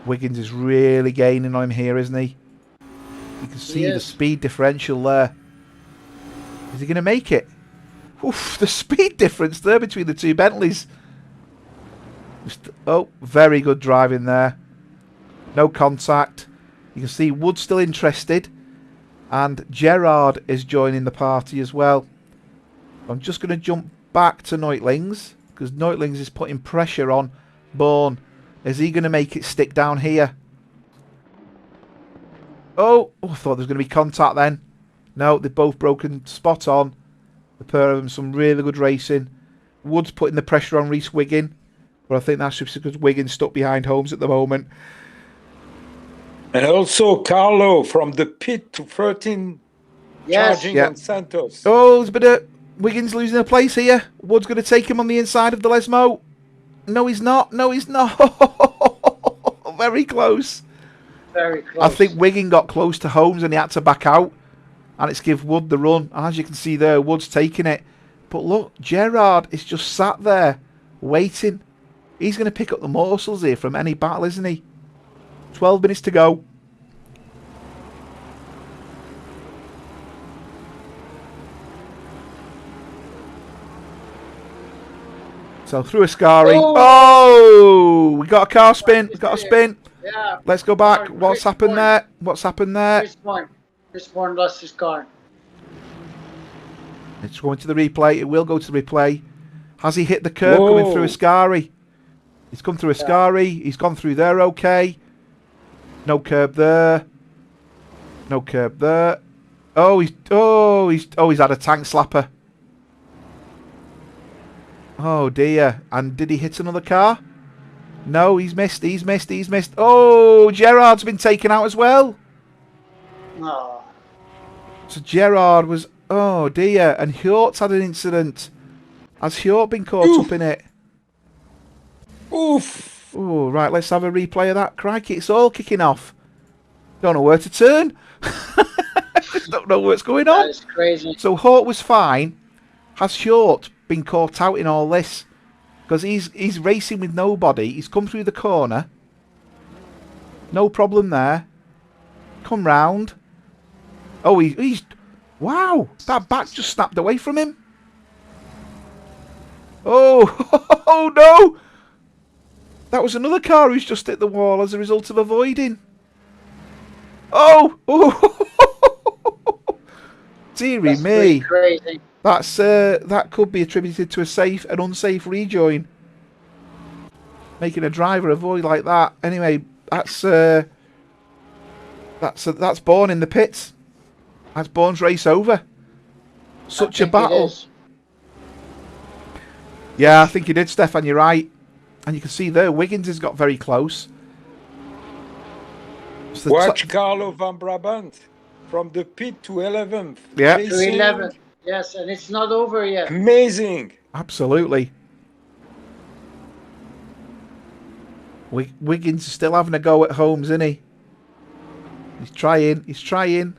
Wiggins is really gaining on him here, isn't he? You can see the speed differential there. Is he going to make it? Oof, the speed difference there between the two Bentleys. Oh, very good driving there. No contact. You can see Wood still interested. And Gerard is joining the party as well. I'm just going to jump back to Neutlings, because Neutlings is putting pressure on Bourne. Is he going to make it stick down here? Oh, I thought there was going to be contact then. No, they've both broken spot on. The pair of them, some really good racing. Wood's putting the pressure on Reese Wiggin. But I think that's just because Wiggins stuck behind Holmes at the moment. And also Carlo from the pit to 13 charging on Santos. Oh, there's a bit of Wiggins losing a place here. Wood's going to take him on the inside of the Lesmo. No, he's not. No, he's not. Very close. Very close. I think Wiggin got close to Holmes and he had to back out. And it's give Wood the run. And as you can see there, Wood's taking it. But look, Gerard is just sat there waiting. He's going to pick up the morsels here from any battle, isn't he? 12 minutes to go. So through Ascari. Oh, we got a car spin. We got a spin. Yeah. Let's go back. What's happened there? What's happened there? Chris Bourne lost his car. It's going to the replay. It will go to the replay. Has he hit the curb coming through Ascari? He's come through Ascari. He's gone through there okay. No curb there. No curb there. He's had a tank slapper. Oh dear. And did he hit another car? No, he's missed. He's missed. Oh, Gerard's been taken out as well. Oh. So Gerard was... Oh dear. And Hjort's had an incident. Has Hjort been caught up in it? Oof. Oh, right, let's have a replay of that. Crikey, it's all kicking off. Don't know where to turn. Just don't know what's going on. That is crazy. So Hjort was fine. Has Hjort been caught out in all this? Because he's racing with nobody. He's come through the corner. No problem there. Come round. Oh, he's... Wow, that back just snapped away from him. Oh, oh no! That was another car who's just hit the wall as a result of avoiding. Oh! Oh! Deary me. Crazy. That's that could be attributed to an unsafe rejoin. Making a driver avoid like that. Anyway, that's Bourne in the pits. That's Bourne's race over. Such a battle. Yeah, I think he did, Stefan. You're right. And you can see there, Wiggins has got very close. Watch Carlo van Brabant from the pit to 11th. Yeah. To 11th. Yes, and it's not over yet. Amazing. Absolutely. Wiggins is still having a go at Holmes, isn't he? He's trying.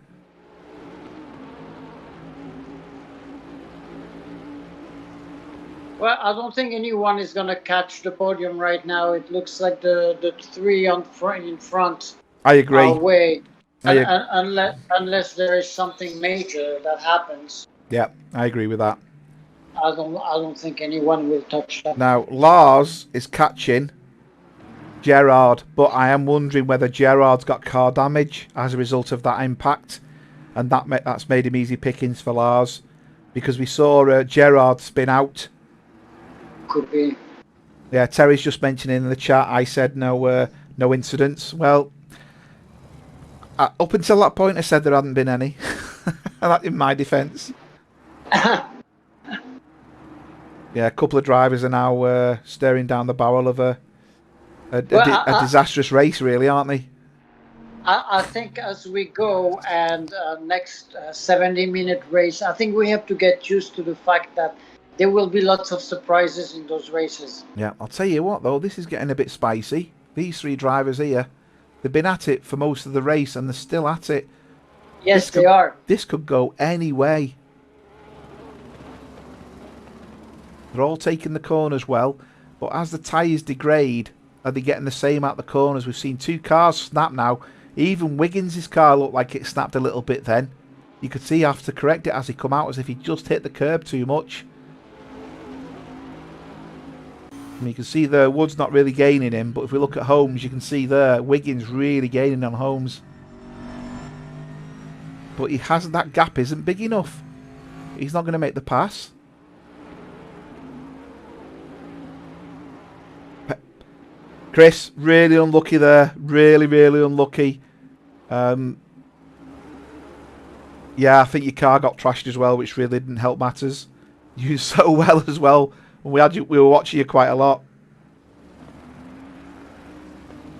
Well, I don't think anyone is going to catch the podium right now. It looks like the three in front. I agree. Are away. Unless there is something major that happens. Yeah, I agree with that. I don't think anyone will touch that. Now, Lars is catching Gerard, but I am wondering whether Gerard's got car damage as a result of that impact, and that's made him easy pickings for Lars. because we saw Gerard spin out. Could be. Yeah, Terry's just mentioning in the chat. I said no incidents. Well, up until that point, I said there hadn't been any. In my defence. Yeah, a couple of drivers are now staring down the barrel of a disastrous race, really, aren't they? I think as we go and next 70-minute race, I think we have to get used to the fact that there will be lots of surprises in those races. Yeah, I'll tell you what, though, this is getting a bit spicy. These three drivers here, they've been at it for most of the race, and they're still at it. Yes, they are. This could go any way. They're all taking the corners well, but as the tyres degrade, are they getting the same out the corners? We've seen two cars snap now. Even Wiggins' car looked like it snapped a little bit then. You could see he have to correct it as he come out, as if he just hit the curb too much. And you can see there, Wood's not really gaining him, but if we look at Holmes, you can see there, Wiggins really gaining on Holmes. But he hasn't, that gap isn't big enough. He's not going to make the pass. Chris, really unlucky there. Really, really unlucky. Yeah, I think your car got trashed as well, which really didn't help matters. You did so well as well. We were watching you quite a lot.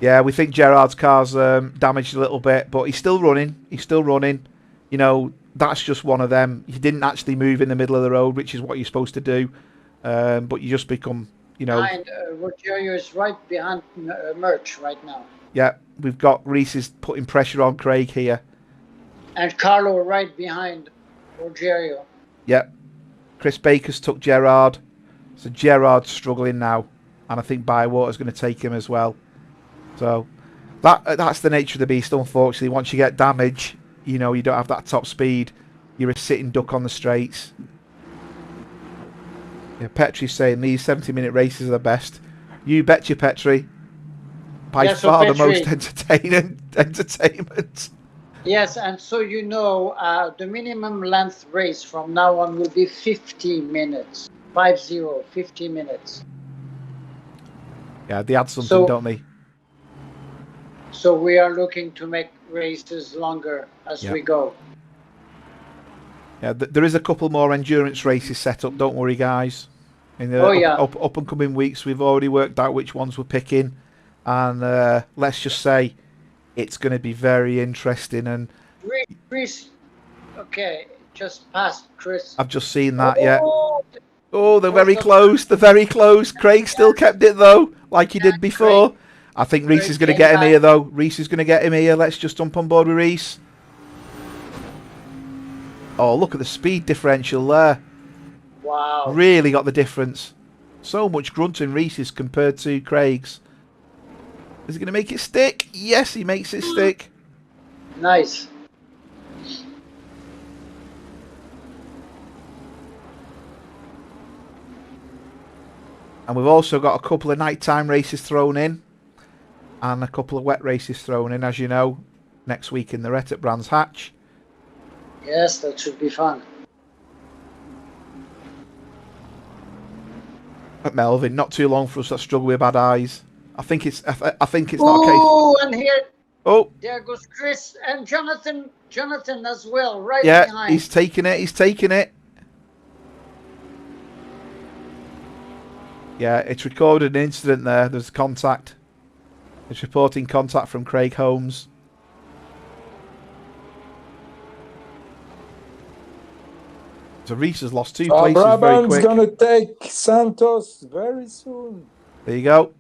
Yeah, we think Gerard's car's damaged a little bit, but he's still running. He's still running. You know, that's just one of them. You didn't actually move in the middle of the road, which is what you're supposed to do. But you just become... You know, and Rogerio is right behind Merch right now. Yeah, we've got Reese is putting pressure on Craig here. And Carlo right behind Rogerio. Yeah. Chris Baker's took Gerard. So Gerard's struggling now. And I think Bywater's going to take him as well. So that's the nature of the beast, unfortunately. Once you get damage, you know, you don't have that top speed. You're a sitting duck on the straights. Yeah, Petrie's saying these 70-minute races are the best. You betcha, Petrie. By far the most entertainment. Yes, and so you know, the minimum length race from now on will be 50 minutes. 50 minutes. Yeah, they add something, don't they? So we are looking to make races longer as we go. Yeah, there is a couple more endurance races set up. Don't worry, guys. In the up and coming weeks, we've already worked out which ones we're picking, and let's just say it's going to be very interesting. And Chris, okay, just past Chris. I've just seen that. Yeah. Oh, they're very close. They're very close. Craig still kept it though, like he did before. Craig. I think Reese is going to get him here though. Reese is going to get him here. Let's just jump on board with Reese. Oh, look at the speed differential there. Wow. Really got the difference. So much grunt in Reese's compared to Craig's. Is he going to make it stick? Yes, he makes it stick. Nice. And we've also got a couple of nighttime races thrown in. And a couple of wet races thrown in, as you know, next week in the Ret at Brands Hatch. Yes, that should be fun. At Melvin, not too long for us that struggle with bad eyes. I think it's not a case. Oh, and here. Oh, there goes Chris and Jonathan as well, right behind. Yeah, he's taking it. He's taking it. Yeah, it's recorded an incident there. There's contact. It's reporting contact from Craig Holmes. So Reese has lost 2 places very quick. Going to take Santos very soon. There you go.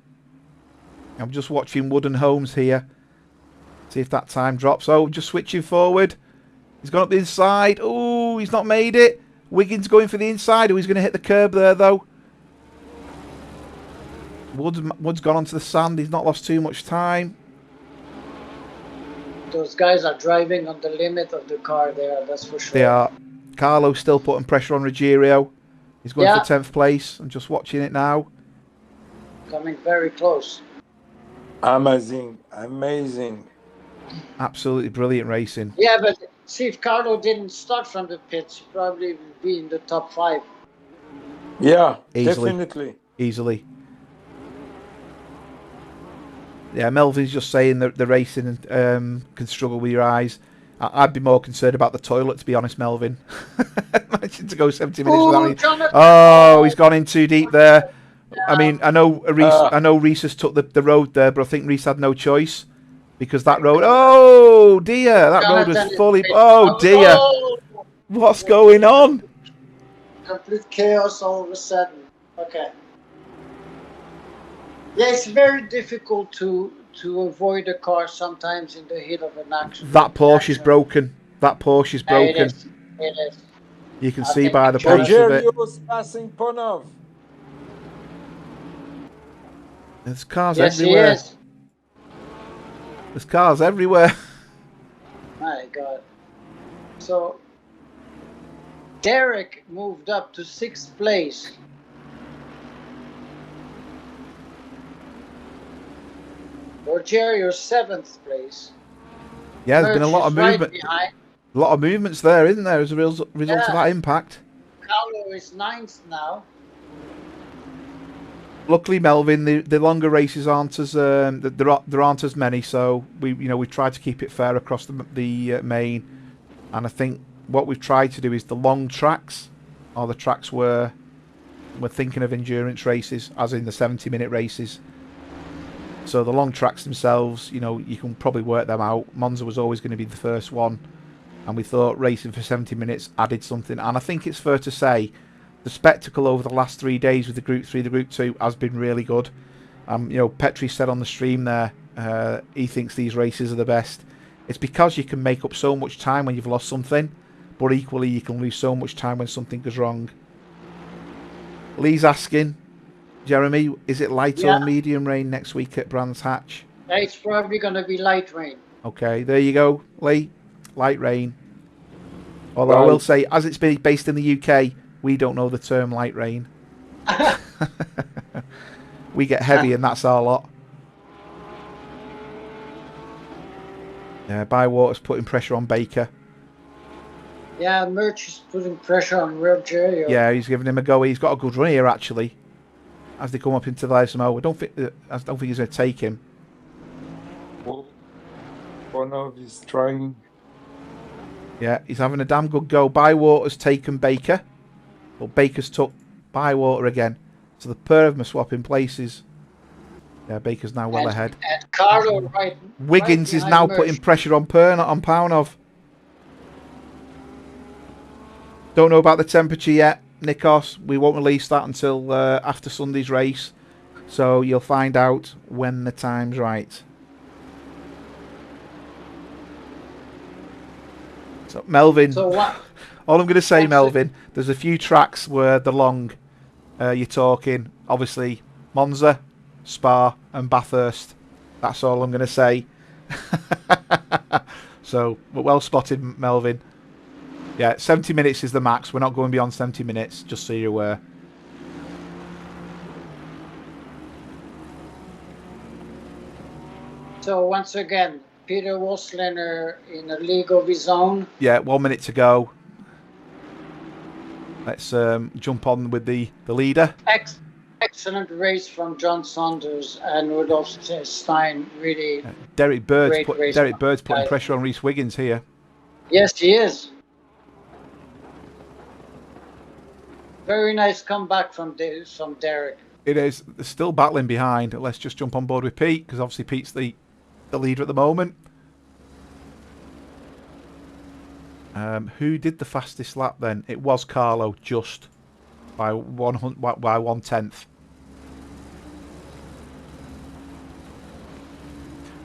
I'm just watching Wood and Holmes here. See if that time drops. Oh, just switching forward. He's gone up the inside. Oh, he's not made it. Wiggins going for the inside. Oh, he's going to hit the curb there, though. Wood's gone onto the sand. He's not lost too much time. Those guys are driving on the limit of the car there, that's for sure. They are. Carlo's still putting pressure on Ruggiero. He's going for 10th place. I'm just watching it now. Coming very close. Amazing. Absolutely brilliant racing. Yeah, but See, if Carlo didn't start from the pits, he'd probably be in the top 5. Yeah, Easily. definitely. Easily. Yeah, Melvin's just saying that the racing can struggle with your eyes. I'd be more concerned about the toilet, to be honest, Melvin. Imagine to go 70 minutes without me. Oh, he's gone in too deep there. I mean, I know Reese has took the road there, but I think Reese had no choice because that road. Oh dear, that road was fully. Oh dear, what's going on? Complete chaos all of a sudden. Okay. Yeah, it's very difficult to avoid a car sometimes in the heat of an accident. That Porsche is broken. That Porsche is broken. It is. You can see by the pace of it. Rogerio's passing Ponov. There's cars everywhere. He is. There's cars everywhere. My God. So, Derek moved up to 6th place. Rogerio 7th place. Yeah, there's been a lot of movement. Right a lot of movements there, isn't there, as a result of that impact? Carlo is 9th now. Luckily, Melvin, the longer races aren't as there aren't as many, so we tried to keep it fair across the main, and I think what we've tried to do is the long tracks, or the tracks where we're thinking of endurance races, as in the 70-minute races. So the long tracks themselves, you can probably work them out. Monza was always going to be the first one, and we thought racing for 70 minutes added something. And I think it's fair to say the spectacle over the last 3 days with the Group 3, the Group 2 has been really good. Petri said on the stream there, he thinks these races are the best. It's because you can make up so much time when you've lost something, but equally you can lose so much time when something goes wrong. Lee's asking, Jeremy, is it light or medium rain next week at Brands Hatch? It's probably going to be light rain. Okay, there you go, Lee. Light rain. Although I will say, as it's based in the UK, we don't know the term light rain. We get heavy and that's our lot. Yeah, Bywater's putting pressure on Baker. Yeah, Merch is putting pressure on Rogerio. Yeah, he's giving him a go. He's got a good run here, actually. As they come up into the ISMO, I don't think he's going to take him. Ponov is trying. Yeah, he's having a damn good go. Bywater's taken Baker. Well, Baker's took Bywater again. So the pair of them are swapping places. Yeah, Baker's now well ahead. And Carlo Wiggins is now putting pressure on Paunov. Don't know about the temperature yet, Nikos. We won't release that until after Sunday's race. So you'll find out when the time's right. So Melvin, all I'm going to say, Melvin, there's a few tracks where the long you're talking. Obviously, Monza, Spa and Bathurst. That's all I'm going to say. So, but well spotted, Melvin. Yeah, 70 minutes is the max. We're not going beyond 70 minutes, just so you're aware. So once again, Peter Wolfslander in a league of his own. Yeah, 1 minute to go. Let's jump on with the leader. Excellent race from John Saunders and Rudolf Stein. Really, Derek Bird's putting pressure on Reese Wiggins here. Yes, he is. Very nice comeback from Derek. It is. They're still battling behind. Let's just jump on board with Pete, because obviously Pete's the leader at the moment. Who did the fastest lap then? It was Carlo, just by 1/10.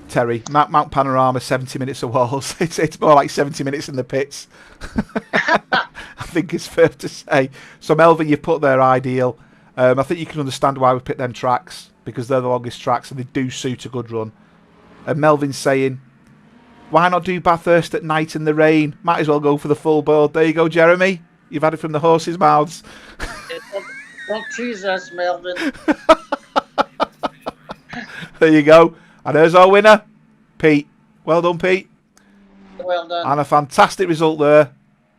Terry, Mount Panorama, 70 minutes of walls. It's more like 70 minutes in the pits. I think it's fair to say. So Melvin, you put there ideal. I think you can understand why we picked them tracks, because they're the longest tracks and they do suit a good run. And Melvin's saying, why not do Bathurst at night in the rain? Might as well go for the full board. There you go, Jeremy. You've had it from the horses' mouths. Don't tease us, Melvin. There you go. And there's our winner, Pete. Well done, Pete. well done. And a fantastic result there.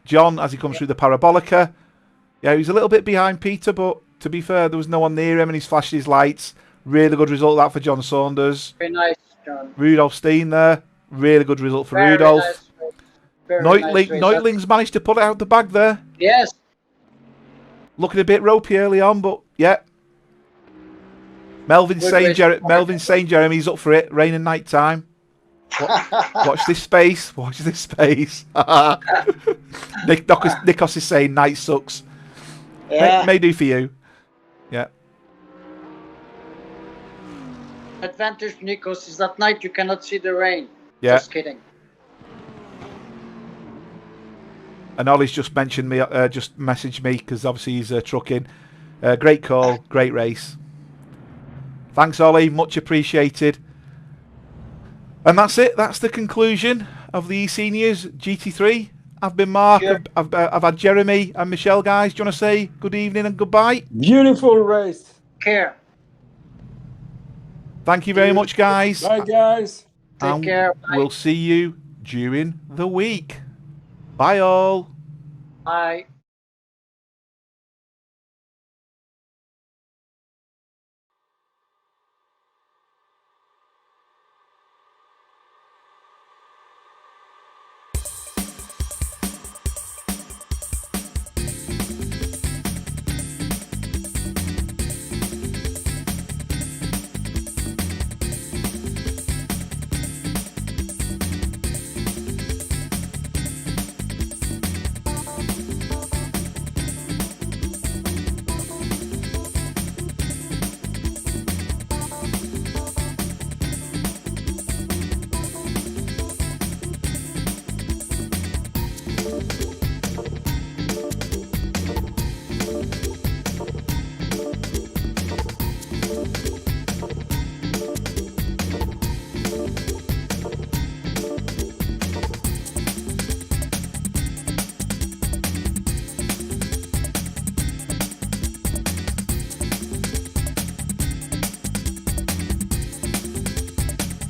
John, as he comes through the Parabolica. Yeah, he was a little bit behind Peter, but to be fair, there was no one near him and he's flashed his lights. Really good result that for John Saunders. Very nice, John. Rudolf Steen there. Really good result for Very Rudolf. Nice race. Very nice race. Neutling's managed to pull it out the bag there. Yes. Looking a bit ropey early on, but yeah. Melvin St. Jeremy's up for it. Rain and night time. Watch this space. Watch this space. Nikos is saying night sucks. Yeah. May do for you. Yeah. Advantage, Nikos, is that night you cannot see the rain. Yeah. Just kidding. And Ollie's just mentioned me, just messaged me because obviously he's trucking. Great call, great race. Thanks, Ollie, much appreciated. And that's it. That's the conclusion of the eSeniors GT3. I've been Mark. Sure. I've had Jeremy and Michelle. Guys, do you want to say good evening and goodbye? Beautiful race. Care. Thank you very much, guys. Bye, guys. Take care. Bye. We'll see you during the week. Bye, all. Bye.